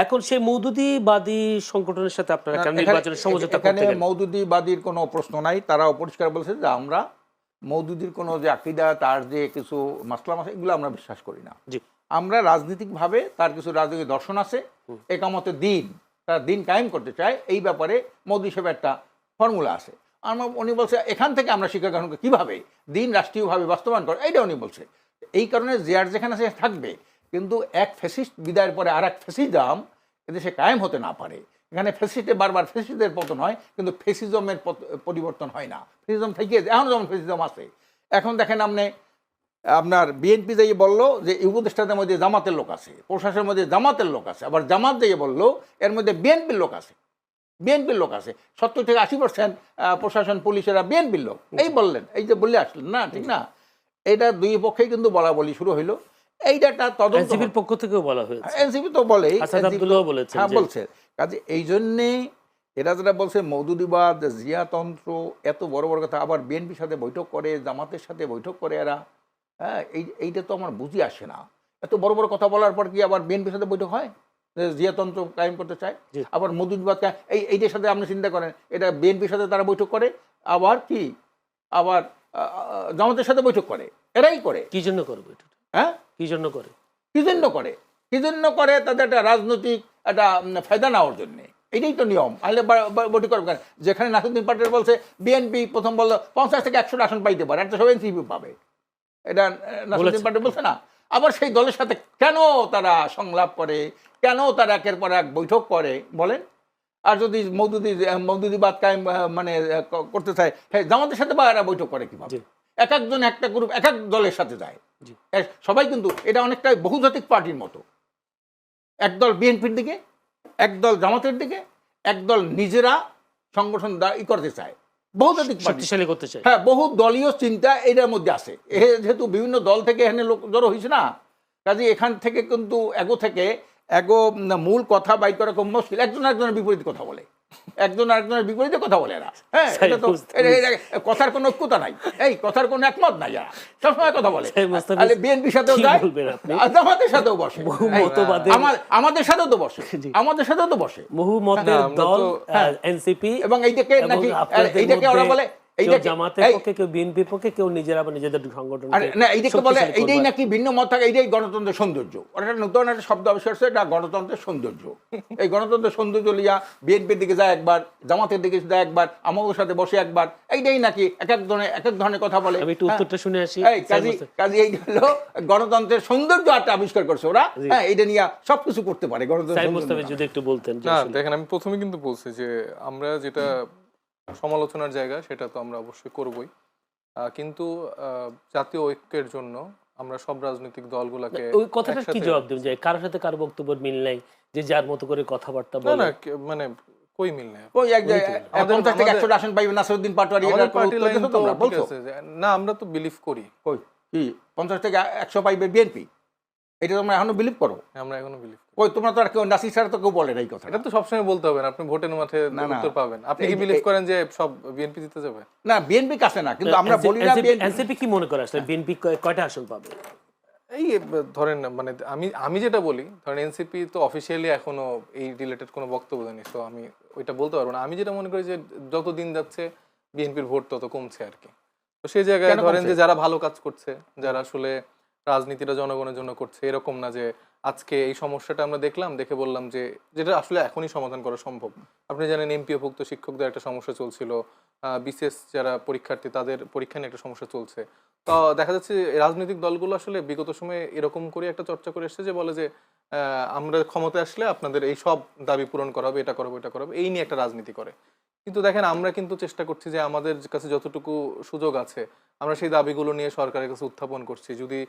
এখন সেই মওদুদিবাদী সংগঠনের সাথে আপনারা কেন নির্বাচনের সমঝোতা করতে এখানে গেলেন? মওদুদিবাদীর কোনো প্রশ্ন নাই। তারাও পরিষ্কার বলেছে যে আমরা মওদুদির কোনো যে আকীদা, তার যে কিছু মাসলা আছে, এগুলো আমরা বিশ্বাস করি না। জি, আমরা রাজনীতিকভাবে তার কিছু রাজনৈতিক দর্শন আছে, একামতে দিন, তার দিন কায়েম করতে চায়, এই ব্যাপারে মওদুদি হিসেবে একটা ফর্মুলা আছে। উনি বলছে এখান থেকে আমরা শিক্ষা গ্রহণ করি কীভাবে দিন রাষ্ট্রীয়ভাবে বাস্তবায়ন করে, এইটা উনি বলছে। এই কারণে জিয়ার যেখানে সে থাকবে, কিন্তু এক ফ্যাসিস্ট বিদায়ের পরে আর এক ফ্যাসিজম এদেশে কায়েম হতে না পারে। এখানে ফ্যাসিস্টে বারবার ফ্যাসিস্টের পতন হয়, কিন্তু ফ্যাসিজমের পরিবর্তন হয় না। ফ্যাসিজম থেকে এখন যেমন ফ্যাসিজম আছে, এখন দেখেন আপনার বিএনপি যেয়ে বললো যে উপদেষ্টাদের মধ্যে জামাতের লোক আছে, প্রশাসনের মধ্যে জামাতের লোক আছে, আবার জামাত যেয়ে বললো এর মধ্যে বিএনপির লোক আছে। 70 থেকে 80% প্রশাসন পুলিশেরা বিএনপির লোক। এই বললেন, এই যে বললে আসলেন না, ঠিক না? এটা দুই পক্ষেই কিন্তু বলা বলি শুরু হইলো। এইটা একটা তদন্ত, এনসিপির পক্ষ থেকেও বলা হয়েছে, এনসিপি তো বলেই, আসাদ আব্দুল্লাহ বলেছেন। হ্যাঁ বলছে। কাজে এই জন্যে এরা যেটা বলছে মওদুদিবাদ, জিয়াতন্ত্র, এত বড় বড় কথা, আবার বিএনপির সাথে বৈঠক করে, জামাতের সাথে বৈঠক করে এরা, হ্যাঁ, এইটা তো আমার বুঝি আসে না। এত বড় বড় কথা বলার পর কি আবার বিএনপির সাথে বৈঠক হয়? জিয়াতন্ত্র কায়েম করতে চায়, আবার মওদুদিবাদ এইটার সাথে আপনি চিন্তা করেন, এটা বিএনপির সাথে তারা বৈঠক করে, আবার কি আবার জামাতের সাথে বৈঠক করে, এরাই করে। কি জন্য করবে এটা? হ্যাঁ, কি জন্য করে? কি জন্য করে? তাদের একটা রাজনৈতিক একটা ফায়দা নেওয়ার জন্যে। এটাই তো নিয়ম। আসলে বৈঠক করবে কেন? যেখানে নাসিরউদ্দিন পাটোয়ারি বলছে বিএনপি প্রথম বললো 50 থেকে 100 আসন পাইতে পারে, একটা সব এনসিপি পাবে, এটা নাসিরউদ্দিন পাটোয়ারি বলছে না? আবার সেই দলের সাথে কেন তারা সংলাপ করে, কেন তারা একের পর এক বৈঠক করে বলেন? আর যদি মওদুদিবাদ কায়েম করতে চায়, হ্যাঁ, জামাতের সাথে বা এরা বৈঠক করে কিভাবে? এক একজন একটা গ্রুপ এক এক দলের সাথে যায়, সবাই কিন্তু এটা অনেকটা বহুজাতিক পার্টির মতো। একদল বিএনপির দিকে, একদল জামাতের দিকে, একদল নিজেরা সংগঠন করতে চায়। বহুজাতিক পার্টি, শক্তিশালী করতে চায়। হ্যাঁ, বহু দলীয় চিন্তা এটার মধ্যে আছে। যেহেতু বিভিন্ন দল থেকে এখানে লোক জড়ো হয়েছে না, কাজে এখান থেকে কিন্তু মূল কথা বাইর করা খুব মুশকিল। একজন আরেকজনের বিপরীত কথা বলে, একজন আরেকজনের বিপরীতে কথা বলে এরা। হ্যাঁ, এটা তো কথার কোনো ঐক্যতা নাই, এই কথার কোনো একমত নাই, এরা সবসময় কথা বলে। বিএনপির সাথেও যায়, জামাতের সাথেও বসে, আমাদের সাথেও তো বসে, আমাদের সাথেও তো বসে বহু মতের দল এনসিপি, এবং এইটাকে ওরা বলে জামাতের পক্ষে, কেউ বিএনপির পক্ষে, কেউ নিজেরা নিজেদের সংগঠন। না, এইটাকে বলে এইটাই নাকি ভিন্ন মত থাকে, এইটাই গণতন্ত্রের সৌন্দর্য। ওরা একটা নতুন একটা শব্দ আবিষ্কার করছে, এটা গণতন্ত্রের সৌন্দর্য। এই গণতন্ত্রের সৌন্দর্য লিয়া বিএনপির দিকে যায় একবার, জামাতের দিকে যায় একবার, আমাদের সাথে বসে একবার, এইটাই নাকি এক এক ধরনের কথা বলে। আমি একটু উত্তরটা শুনে আসি। কাজী এই হলো গণতন্ত্রের সৌন্দর্য একটা আবিষ্কার করছে ওরা। হ্যাঁ, এটা নিয়ে সবকিছু করতে পারে গণতন্ত্র। যদি একটু বলতেন। না দেখেন, আমি প্রথমে কিন্তু বলছি যে আমরা যেটা সমালোচনার জায়গা সেটা তো আমরা অবশ্যই করবই, কিন্তু জাতীয় ঐক্যের জন্য আমরা সব রাজনৈতিক দলগুলোকে ওই কথাটা কি জবাব দেবেন যে কারোর সাথে কারো বক্তব্য মিল নাই, যে যার মতো করে কথাবার্তা বলে? না, মানে কই মিল নেই। ওই এক 50 থেকে 100 আসন পাইবে নাসিরউদ্দিন পাটোয়ারি, এর পার্টি লাইন তো তোমরা বলছো না, আমরা তো বিলিভ করি। কই কি 50 থেকে 100 পাইবে বিএনপি, এটা তোমরা এখনো বিলিভ করো? আমরা এখনো বিলিভ করি। কই তোমরা তো আর কেউ নাসির স্যার তো কেউ বলে না এই কথা। এটা তো সবসময় বলতে হবে না, আপনি ভোটের মাঠে উত্তর পাবেন। আপনি কি বিলিভ করেন যে সব বিএনপি জিতে যাবে? না, বিএনপি কাছে না, কিন্তু আমরা বলি না। এনসিপি কি মনে করে আসলে বিএনপি কয়টা আসন পাবে? এই ধরেন, মানে আমি যেটা বলি, ধরেন এনসিপি তো অফিসিয়ালি এখনো এই রিলেটেড কোনো বক্তব্য দেয়নি, তো আমি ওইটা বলতে পারবো না। আমি যেটা মনে করি যে যত দিন যাচ্ছে বিএনপির ভোট তত কমছে আর কি। তো সেই জায়গায় ধরেন যে যারা ভালো কাজ করছে, যারা আসলে রাজনীতিটা জনগণের জন্য করছে, এরকম না যে আজকে এই সমস্যাটা আমরা দেখলাম, দেখে বললাম যে যেটা আসলে এখনই সমাধান করা সম্ভব। আপনি জানেন এমপিওভুক্ত শিক্ষকদের একটা সমস্যা চলছিল, বিসিএস যারা পরীক্ষার্থী তাদের পরীক্ষা নিয়ে একটা সমস্যা চলছে। তো দেখা যাচ্ছে রাজনৈতিক দলগুলো আসলে বিগত সময়ে এরকম করে একটা চর্চা করে এসেছে যে বলে যে আমরা ক্ষমতায় আসলে আপনাদের এই সব দাবি পূরণ করা হবে, এটা করাবো এটা করাবো, এই নিয়ে একটা রাজনীতি করে। কিন্তু দেখেন, আমরা কিন্তু চেষ্টা করছি যে আমাদের কাছে যতটুকু সুযোগ আছে আমরা সেই দাবিগুলো নিয়ে সরকারের কাছে উত্থাপন করছি। যদি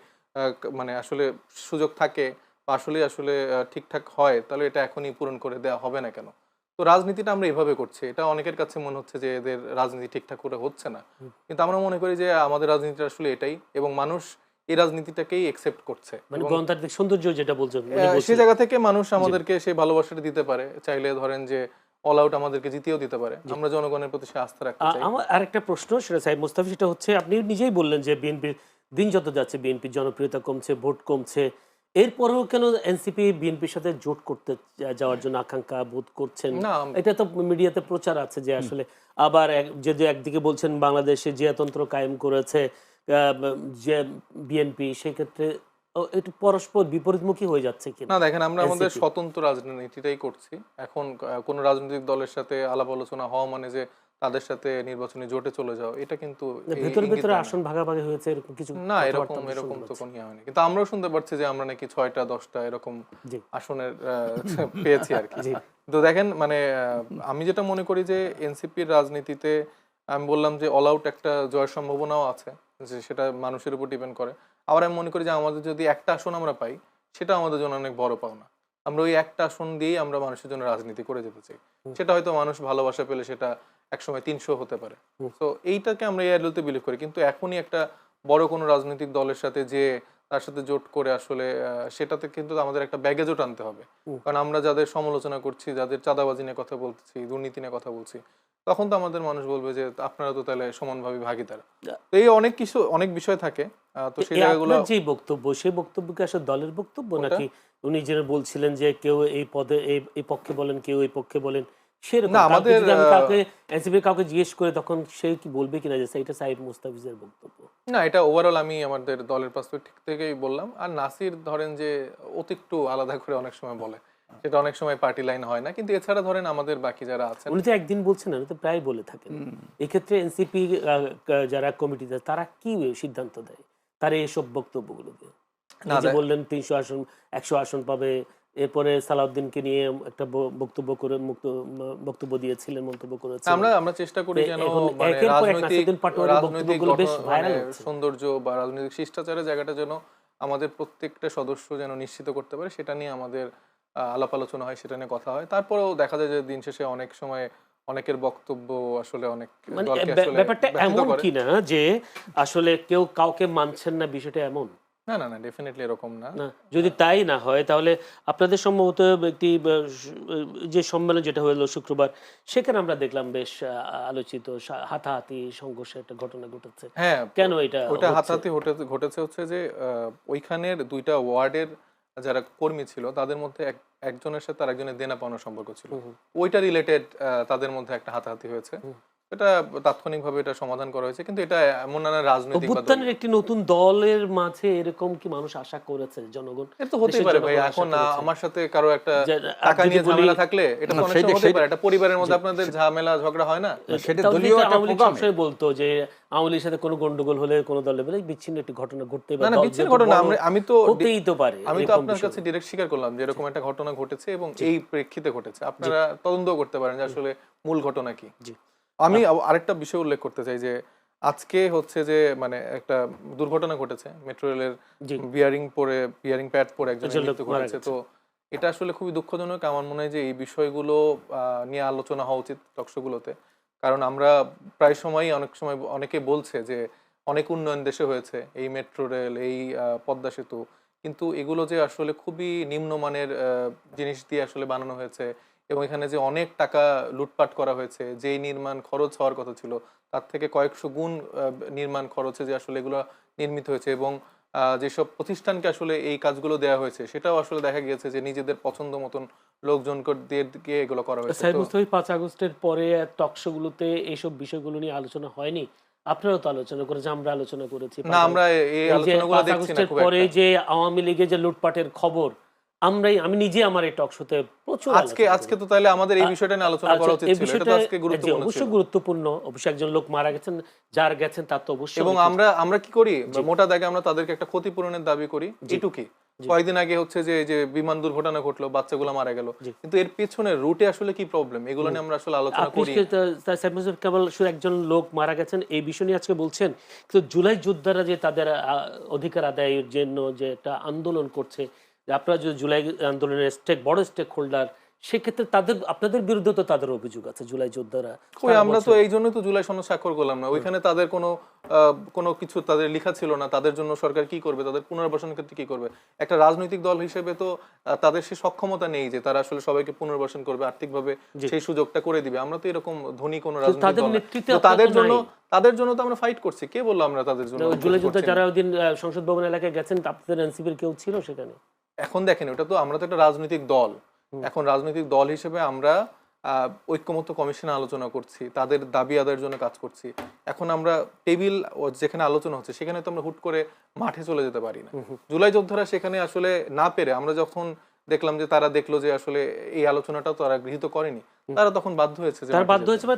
মানে আসলে সুযোগ থাকে বা আসলে ঠিকঠাক হয়, তাহলে এটা এখনই পূরণ করে দেওয়া হবে না কেন? তো রাজনীতিটা আমরা এভাবে করছি। এটা অনেকের কাছে মনে হচ্ছে যে এদের রাজনীতি ঠিকঠাক করে হচ্ছে না, কিন্তু আমরা মনে করি যে আমাদের রাজনীতিটা আসলে এটাই, এবং মানুষ এই রাজনীতিটাকেই একসেপ্ট করছে। মানে গণতান্ত্রিক সৌন্দর্য যেটা বলছেন, সেই জায়গা থেকে মানুষ আমাদেরকে সেই ভালোবাসাটা দিতে পারে, চাইলে ধরেন যে অল আউট আমাদেরকে জিতিয়েও দিতে পারে। আমরা জনগণের প্রতি আস্থা রাখতে চাই। আমার আরেকটা প্রশ্ন, সেটা সাইদ মুস্তাফি, সেটা হচ্ছে আপনি নিজেই বললেন যে বিএনপির দিন যত যাচ্ছে বিএনপির জনপ্রিয়তা কমছে, ভোট কমছে, এরপরেও কেন এনসিপি বিএনপির সাথে জোট করতে যাওয়ার জন্য আকাঙ্ক্ষা বোধ করছেন? এটা তো মিডিয়াতে প্রচার আছে যে আসলে, আবার যদি একদিকে বলছেন বাংলাদেশে জিয়াতন্ত্র কায়েম করেছে যে বিএনপি, সেক্ষেত্রে একটু পরস্পর বিপরীতমুখী হয়ে যাচ্ছে কি না? দেখেন, আমরা আমাদের স্বতন্ত্র রাজনীতিটাই করছি। এখন কোন রাজনৈতিক দলের সাথে আলাপ আলোচনা হওয়া মানে যে তাদের সাথে নির্বাচনী জোটে চলে যাও, এটা কিন্তু ভিতরে আসন ভাগাভাগি হয়েছে এরকম কিছু না, এরকম তো কোনো ইয়ে হয়নি। কিন্তু আমরাও শুনতে পাচ্ছি যে আমরা নাকি 6টা 10টা এরকম আসনের পেয়েছি আর কি। তো দেখেন, মানে আমি যেটা মনে করি যে এনসিপির রাজনীতিতে আমি বললাম যে অল আউট একটা জয়ের সম্ভাবনাও আছে, যে সেটা মানুষের উপর ডিপেন্ড করে। আবার আমি মনে করি যে আমাদের যদি একটা আসন আমরা পাই, সেটা আমাদের জন্য অনেক বড় পাওনা। আমরা ওই একটা আসন দিয়েই আমরা মানুষের জন্য রাজনীতি করে যেতে চাই। সেটা হয়তো মানুষ ভালোবাসা পেলে সেটা একসময় 300 হতে পারে। তো এইটাকে আমরা এই আইডিয়ালতে বিলিভ করি। কিন্তু এখনই একটা বড় কোনো রাজনৈতিক দলের সাথে যে তার সাথে জোট করে আসলে সেটাতে কিন্তু আমাদের একটা ব্যাগেজও টানতে হবে। কারণ আমরা যাদের সমালোচনা করছি, যাদের চাঁদাবাজি নিয়ে কথা বলছি, দুর্নীতি নিয়ে কথা বলছি, তখন তো আমাদের মানুষ বলবে যে আপনারা তো তাহলে সমানভাবে ভাগীদার। তো এই অনেক বিষয় থাকে। তো সেই জায়গাগুলো, যে বক্তব্য, সেই বক্তব্যকে আসলে দলের বক্তব্য নাকি উনি যেন বলছিলেন যে কেউ এই পদে এই পক্ষে বলেন, কেউ এই পক্ষে বলেন, সেরকম আমাদের কাউকে জিজ্ঞেস করে তখন সে কি বলবে কিনা যে এটা সাইদ মুস্তাফিজের বক্তব্য? না, এটা ওভারঅল আমি আমাদের দলের পার্সপেক্টিভ থেকেই বললাম। আর নাসির ধরেন যে একটু আলাদা করে অনেক সময় বলে, সেটা অনেক সময় পার্টি লাইন হয় না। কিন্তু এছাড়া ধরেন আমাদের বাকি যারা আছেন, উনি তো একদিন বলছেন না, উনি তো প্রায় বলে থাকেন। এক্ষেত্রে এনসিপি যারা কমিটিতে তারা কি সিদ্ধান্ত দেয় তার এইসব বক্তব্যগুলোকে? বললেন 300 আসন 100 আসন পাবে, এরপরে সালাউদ্দিনকে নিয়ে একটা বক্তব্য দিয়েছিলেন, মন্তব্য করেছেন। আমরা চেষ্টা করি যেন রাজনৈতিক সৌন্দর্য বা রাজনৈতিক শিষ্টাচারের জায়গাটা যেন আমাদের প্রত্যেকটা সদস্য যেন নিশ্চিত করতে পারে, সেটা নিয়ে আমাদের আলাপ আলোচনা হয়, সেটা নিয়ে কথা হয়। তারপরেও দেখা যায় যে দিন শেষে অনেক সময় অনেকের বক্তব্য আসলে অনেক মানে দলকে আসলে ব্যাপারটা ব্যথিত এমন করে। কিনা যে আসলে কেউ কাউকে মানছেন না, বিষয়টা এমন না না না, ডেফিনেটলি এরকম না। না? যদি তাই না হয় তাহলে আপনাদের সম্ভবত একটি যে সম্মেলন যেটা হলো শুক্রবার, সেখানে আমরা দেখলাম বেশ আলোচিত হাতাহাতি সংঘর্ষের একটা ঘটনা ঘটেছে। হ্যাঁ, কেন এটা ওইটা হচ্ছে? হাতাহাতি ঘটেছে হচ্ছে যে ওইখানের ২টা ওয়ার্ডের যারা কর্মী ছিল তাদের মধ্যে একজনের সাথে আরেকজনের দেনা পাওনার সম্পর্ক ছিল। ওইটা রিলেটেড তাদের মধ্যে একটা হাতাহাতি হয়েছে। এটা তাৎক্ষণিকভাবে এটা সমাধান করা হয়েছে, কিন্তু এটা এমন না রাজনৈতিক বা অভ্যুত্থানের একটি নতুন দলের মাঝে এরকম কি মানুষ আশা করেছে? জনগণ, এটা তো হতেই দেশের পারে ভাই। জনগণ আশা এখন করেছে আমার সাথে কারো একটা যে টাকা যদি নিয়ে বলি ঝামেলা থাকলে এটা তো অনেক সময় হতেই পারে। এটা পরিবারের মধ্যে আপনাদের ঝামেলা ঝগড়া হয় না? সেটা তাও দলীয় যেটা একটা আওয়ামী লীগ প্রোগ্রামে। সবসময় বলতো যে আওয়ামী লীগের সাথে কোনো গন্ডগোল হলে কোনো দলের বলে বিচ্ছিন্ন একটি ঘটনা ঘটতে না না, বিচ্ছিন্ন ঘটনা। আমি তো হতেই তো পারে আমি তো এরকম আপনার বিষয়। কাছে ডিরেক্ট স্বীকার করলাম যে এরকম একটা ঘটনা ঘটেছে এবং এই প্রেক্ষিতে ঘটেছে। আপনারা তদন্ত করতে পারেন যে আসলে মূল ঘটনা কি। জি। আমি আরেকটা বিষয় উল্লেখ করতে চাই যে আজকে হচ্ছে যে মানে একটা দুর্ঘটনা ঘটেছে মেট্রো রেলের জি। বিয়ারিং প্যাড পরে একজনের একজন লোক মৃত্যু মারা ঘটেছে। গেছে। তো এটা আসলে খুবই দুঃখজনক। আমার মনে হয় যে এই বিষয়গুলো নিয়ে আলোচনা হওয়া উচিত টকশোগুলোতে। কারণ আমরা প্রায় সময়ই অনেক সময় অনেকে বলছে যে অনেক উন্নয়ন দেশে হয়েছে, এই মেট্রো রেল, এই পদ্মা সেতু, কিন্তু এগুলো যে আসলে খুবই নিম্নমানের জিনিস দিয়ে আসলে বানানো হয়েছে এবং এখানে যে অনেক টাকা লুটপাট করা হয়েছে, যেই নির্মাণ খরচ হওয়ার কথা ছিল তার থেকে কয়েকশো গুণ নির্মাণ খরচে যে আসলে এগুলো নির্মিত হয়েছে এবং যেসব প্রতিষ্ঠানকে আসলে এই কাজগুলো দেওয়া হয়েছে সেটাও আসলে দেখা গিয়েছে যে নিজেদের পছন্দ মতন লোকজনকে দিয়ে এগুলো করা হয়েছে। সাইদ তো মুস্তাফি ৫ আগস্টের পরে টকশোগুলোতে এইসব বিষয়গুলো নিয়ে আলোচনা হয়নি? আপনারাও তো আলোচনা করেছেন, আমরা আলোচনা করেছি। না, আমরা এই এই যে আলোচনাগুলো ৫ দেখছি না আগস্টের খুব পরে একটা। যে আওয়ামী লীগের যে লুটপাটের খবর, আমি নিজে আমার এই টকশোতে প্রচুর আজকে আলোচনা আজকে করি। তো তাহলে আমাদের এই বিষয়টা নিয়ে আলোচনা করা উচিত এই ছিল। এটা বিষয়টা তো আজকে জি, গুরুত্বপূর্ণ ছিল। অবশ্যই গুরুত্বপূর্ণ। অবশ্যই একজন লোক মারা গেছেন, যার গেছেন তার তো অবশ্যই এবং উচিত। আমরা কি করি, মোটা দাগে আমরা তাদেরকে একটা ক্ষতিপূরণের দাবি করি, এটুকুই। কয়েকদিন আগে হচ্ছে যে এই যে বিমান দুর্ঘটনা ঘটলো, বাচ্চাগুলো মারা গেল, কিন্তু এর পেছনে রুটে আসলে কি প্রবলেম এগুলো নিয়ে আমরা আসলে আলোচনা আপনি করি। সাইদ মুস্তাফি কেবল শুধু একজন লোক মারা গেছেন এই বিষয় নিয়ে আজকে বলছেন, কিন্তু জুলাই যোদ্ধারা যে তাদের অধিকার আদায়ের জন্য যে একটা আন্দোলন করছে, যে আপনারা যে জুলাই আন্দোলনের বড় স্টেক হোল্ডার, সেক্ষেত্রে আপনাদের বিরুদ্ধে তো তাদের অভিযোগ আছে জুলাই যোদ্ধারা। কই, আমরা তো এই জন্যই তো জুলাই সনদ স্বাক্ষর করলাম না। ওইখানে তাদের কোনো কিছু তাদের লেখা ছিল না তাদের জন্য সরকার কি করবে, তাদের পুনর্বাসনের ক্ষেত্রে কি করবে। একটা রাজনৈতিক দল হিসেবে তো তাদের সেই সক্ষমতা নেই যে তারা আসলে সবাইকে পুনর্বাসন করবে, আর্থিকভাবে সেই সুযোগটা করে দিবে। আমরা তো এরকম ধনী কোনো রাজনৈতিক তাদের দল না। নেতৃত্বে তো তাদের জন্য তো আমরা ফাইট করছি। কে বললো আমরা তাদের জন্য জুলাই যোদ্ধা যারা ওই দিন সংসদ ভবন এলাকায় গেছেন, আপনাদের এনসিপির কেউ ছিল সেখানে? এখন দেখেন, ওটা তো আমরা তো একটা রাজনৈতিক দল। এখন রাজনৈতিক দল হিসেবে আমরা ঐক্যমত্য কমিশনে আলোচনা করছি, তাদের দাবি আদায়ের জন্য কাজ করছি। এখন আমরা টেবিল যেখানে আলোচনা হচ্ছে সেখানে তো আমরা হুট করে মাঠে চলে যেতে পারি না। জুলাই যোদ্ধারা সেখানে আসলে না পেরে আমরা যখন দেখলাম যে তারা দেখলো যে আসলে এই আলোচনাটা তারা গৃহীত করেনি, তারা তখন বাধ্য হয়েছে যে তারা বাধ্য হয়েছে বা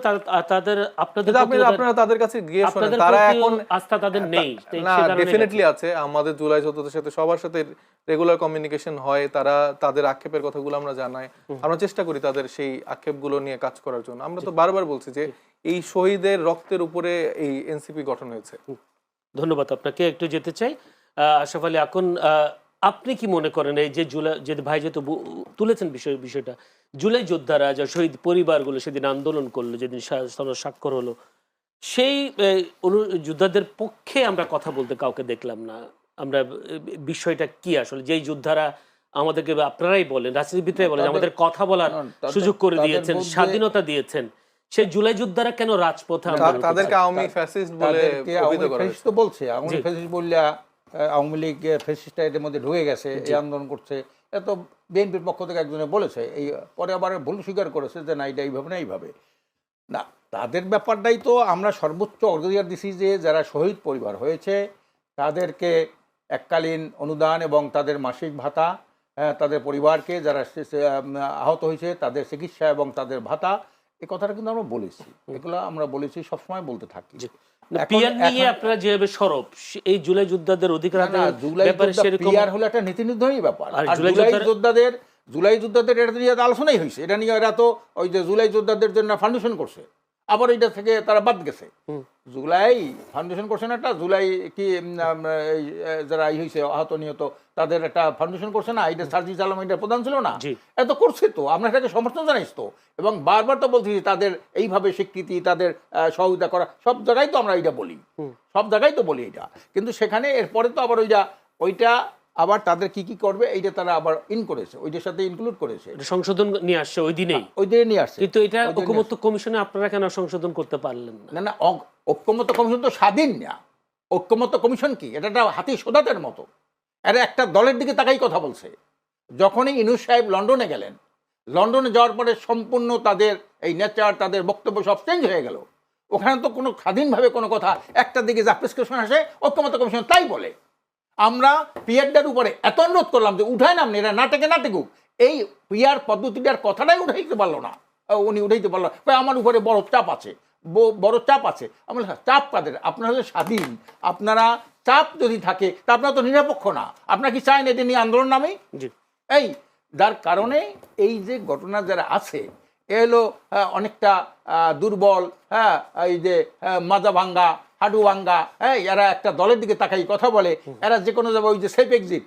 তাদের আপনাদের আপনারা তাদের কাছে গিয়ে শোনেন, আপনাদের তারা প্রতিও এখন আস্থা তাদের নেই। না, সে কারণে ডেফিনেটলি আছে। আমাদের জুলাই যোদ্ধাদের সাথে সবার সাথে রেগুলার কমিউনিকেশন হয়, তারা তাদের আক্ষেপের কথাগুলো আমরা জানাই, আমরা চেষ্টা করি তাদের সেই আক্ষেপগুলো নিয়ে কাজ করার জন্য। আমরা তো বারবার বলছি যে এই শহীদের রক্তের উপরে এই এনসিপি গঠন হয়েছে। ধন্যবাদ আপনাকে। একটু যেতে চাই আশরাফ আলী, এখন আপনি কি মনে করেন এই যে জুলাই, যে ভাই যেহেতু তুলেছেন বিষয়টা, জুলাই যোদ্ধারা যা শহীদ পরিবারগুলো সেদিন আন্দোলন করলো, যেদিন স্বাক্ষর হলো, সেই যোদ্ধাদের পক্ষে আমরা কথা বলতে কাউকে দেখলাম না। আমরা বিষয়টা কি আসলে, যেই যোদ্ধারা আমাদেরকে, আপনারাই বলেন, রাজনীতিবিদরাই বলেন, আমাদের কথা বলার সুযোগ করে দিয়েছেন, স্বাধীনতা দিয়েছেন, সেই জুলাই যোদ্ধারা কেন রাজপথে তাদেরকে আওয়ামী ফ্যাসিস্ট বলে অভিহিত করা হয়েছে। তো বলছে আওয়ামী ফ্যাসিস্ট বললে আওয়ামী লীগ ফ্যাসিস্টটা এর মধ্যে ঢুকে গেছে, এই আন্দোলন করছে, এত বিএনপির পক্ষ থেকে একজনে বলেছে, এই পরে আবার ভুল স্বীকার করেছে যে না, এটা এইভাবে না, এইভাবে না। তাদের ব্যাপারটাই তো আমরা সর্বোচ্চ অগ্রাধিকার দিছি যে যারা শহীদ পরিবার হয়েছে তাদেরকে এককালীন অনুদান এবং তাদের মাসিক ভাতা, তাদের পরিবারকে যারা আহত হয়েছে তাদের চিকিৎসা এবং তাদের ভাতা, এই কথাটা কিন্তু আমরা বলেছি, এগুলো আমরা বলেছি, সবসময় বলতে থাকি। পিয়ার নিয়ে আপনারা যেভাবে সরব, এই জুলাই যোদ্ধাদের অধিকার ব্যাপারে সেরকম হলো একটা নীতি নির্ধারণী ব্যাপার। আর জুলাই যোদ্ধাদের এটা নিয়ে আলোচনাই হয়েছে, এটা নিয়ে এরা তো ওই যে জুলাই যোদ্ধাদের জন্য ফাউন্ডেশন করছে, আবার এটা থেকে তারা বাদ গেছে। হুম। জুলাই ফাউন্ডেশন করছে না, একটা জুলাই কি এই, যারা হয়েছে আহত নিহত তাদের একটা ফাউন্ডেশন করছে না, এটা সার্জিস আলম এটা প্রধান ছিল না, জি। এত করছে তো, আমরা এটাকে সমর্থন জানাইছ তো, এবং বারবার তো বলছি তাদের এইভাবে স্বীকৃতি, তাদের সহযোগিতা করা, সব জায়গায় তো আমরা এটা বলি, সব জায়গায় তো বলি এটা। কিন্তু সেখানে এরপরে তো আবার ওইটা আবার তাদের কি কি করবে এইটা তারা আবার করেছে, ওইটার সাথে ইনক্লুড করেছে, এটা সংশোধন নিয়ে আসছে ওই দিনেই, ওই দিনে নিয়ে আসছে। কিন্তু এটা ঐকমত্য কমিশনে আপনারা কেন সংশোধন করতে পারলেন না? না না, ঐক্যমত্য কমিশন তো স্বাধীন না। ঐক্যমত্য কমিশন কি, এটা একটা হাতি সোদাতের মতো, এরা একটা দলের দিকে তাকাই কথা বলছে। যখনই ইউনূস সাহেব লন্ডনে গেলেন, লন্ডনে যাওয়ার পরে সম্পূর্ণ তাদের এই নেচার, তাদের বক্তব্য সব চেঞ্জ হয়ে গেল। ওখানে তো কোনো স্বাধীনভাবে কোনো কথা, একটা দিকে যা প্রেসক্রিপশন আসে ঐক্যমত্য কমিশন তাই বলে। আমরা পিয়ারটার উপরে এত অনুরোধ করলাম যে উঠায় নাম এরা নাটকে নাটকুক, এই পিয়ার পদ্ধতিটার কথাটাই উঠাইতে পারলো না, উনি উঠাইতে পারলো না, আমার উপরে বড় চাপ আছে, বড় চাপ আছে। আমরা চাপ কাদের, আপনারা হলে স্বাধীন, আপনারা চাপ যদি থাকে তা আপনারা তো নিরপেক্ষ না, আপনারা কি চান এটা নিয়ে আন্দোলন নামে? এই যার কারণে এই যে ঘটনা যারা আছে এলো অনেকটা দুর্বল, হ্যাঁ, এই যে মাজা ভাঙ্গা, হাডু ভাঙ্গা, হ্যাঁ, এরা একটা দলের দিকে তাকাই কথা বলে, এরা যে কোনো যাবে ওই যে সেফ এক্সিট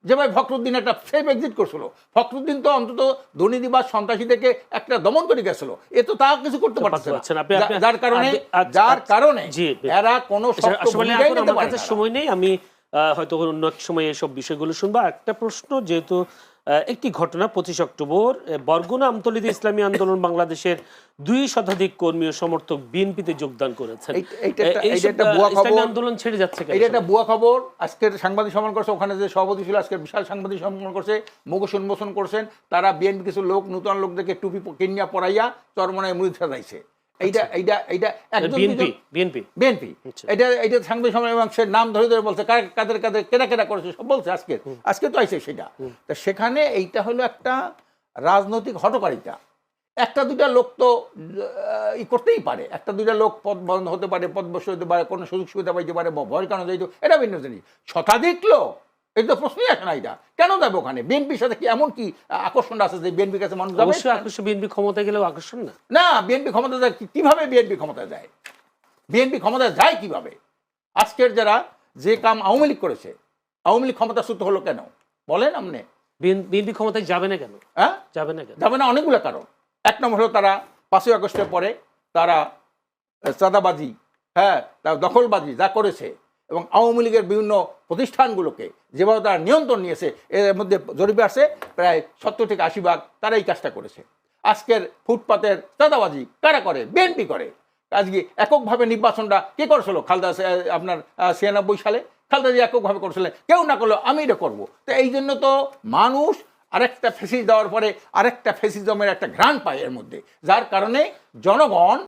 যেভাবে ফখরুদ্দিন একটা সেফ এক্সিট করছিল। ফখরুদ্দিন তো অন্তত দুর্নীতি বা সন্ত্রাসীদেরকে একটা দমন করে গেছিল, এ তো তা কিছু করতে পারছে না, যার কারণে এরা কোনো সময় নেই। আমি হয়তো অন্য এক সময় এইসব বিষয়গুলো শুনবো। একটা প্রশ্ন, যেহেতু একটি ঘটনা 25 অক্টোবর বরগুনা আমতলীতে ইসলামী আন্দোলন বাংলাদেশের 2 শতাধিক কর্মী ও সমর্থক বিএনপিতে যোগদান করেছেন, আন্দোলন ছেড়ে যাচ্ছে কেন? এটা একটা ভুয়া খবর। আজকের সাংবাদিক সম্মেলন করছে, ওখানে যে সভাপতি ছিল আজকের বিশাল সাংবাদিক সম্মেলন করছে, মুখোশ উন্মোচন করছেন, তারা বিএনপি কিছু লোক, নতুন লোকদেরকে টুপি কিনিয়া পরাইয়া চরমনায় মুড়ি সাজাইছে। এইটা বিএনপি এটা সাংবাদিক সম্মেলন, এবং সে নাম ধরে ধরে বলছে কাদের কেনা করেছে সব বলছে, আজকে তো আইছে সেটা। তা সেখানে এইটা হলো একটা রাজনৈতিক হটকারিতা। একটা দুইটা লোক তো করতেই পারে, একটা দুইটা লোক পদ বন্ধ হতে পারে, পদ বসে হতে পারে, কোনো সুযোগ সুবিধা পাইতে পারে, ভয়ের কারণে যাইতো, এটা ভিন্ন জিনিস। শতাধিক লোক, এটা তো প্রশ্নই আসে না, এটা কেন যাবে ওখানে? বিএনপির সাথে কি এমন কি আকর্ষণ আছে যে বিএনপির কাছে মানুষ যাবে? আকর্ষণ বিএনপি ক্ষমতায় গেলেও আকর্ষণ না। না, বিএনপি ক্ষমতা যায় কিভাবে? বিএনপি ক্ষমতায় যায়, বিএনপি ক্ষমতায় যায় কিভাবে? আজকের যারা যে কাম আওয়ামী লীগ করেছে, আওয়ামী লীগ ক্ষমতাচ্যুত হলো কেন বলেন আপনি? বিএনপি ক্ষমতায় যাবে না কেন? হ্যাঁ, যাবে না কেন? যাবে না অনেকগুলো কারণ। এক নম্বর হলো তারা 5ই আগস্টের পরে তারা চাঁদাবাজি, হ্যাঁ, তার দখলবাজি যা করেছে, এবং আওয়ামী লীগের বিভিন্ন প্রতিষ্ঠানগুলোকে যেভাবে তারা নিয়ন্ত্রণ নিয়েছে, এর মধ্যে জরিপে আসে প্রায় 70 থেকে 80% তারা এই কাজটা করেছে। আজকের ফুটপাতের চাঁদাবাজি কারা করে? বিএনপি করে। আজকে এককভাবে নির্বাচনটা কে করেছিল? খালেদা, আপনার 96 সালে খালেদা জিয়া এককভাবে করেছিলেন, কেউ না করলেও আমি এটা করবো। তো এই জন্য তো মানুষ আরেকটা ফেসিস দেওয়ার পরে আরেকটা ফেসিজমের একটা ঘ্রাণ পায় এর মধ্যে, যার কারণে জনগণ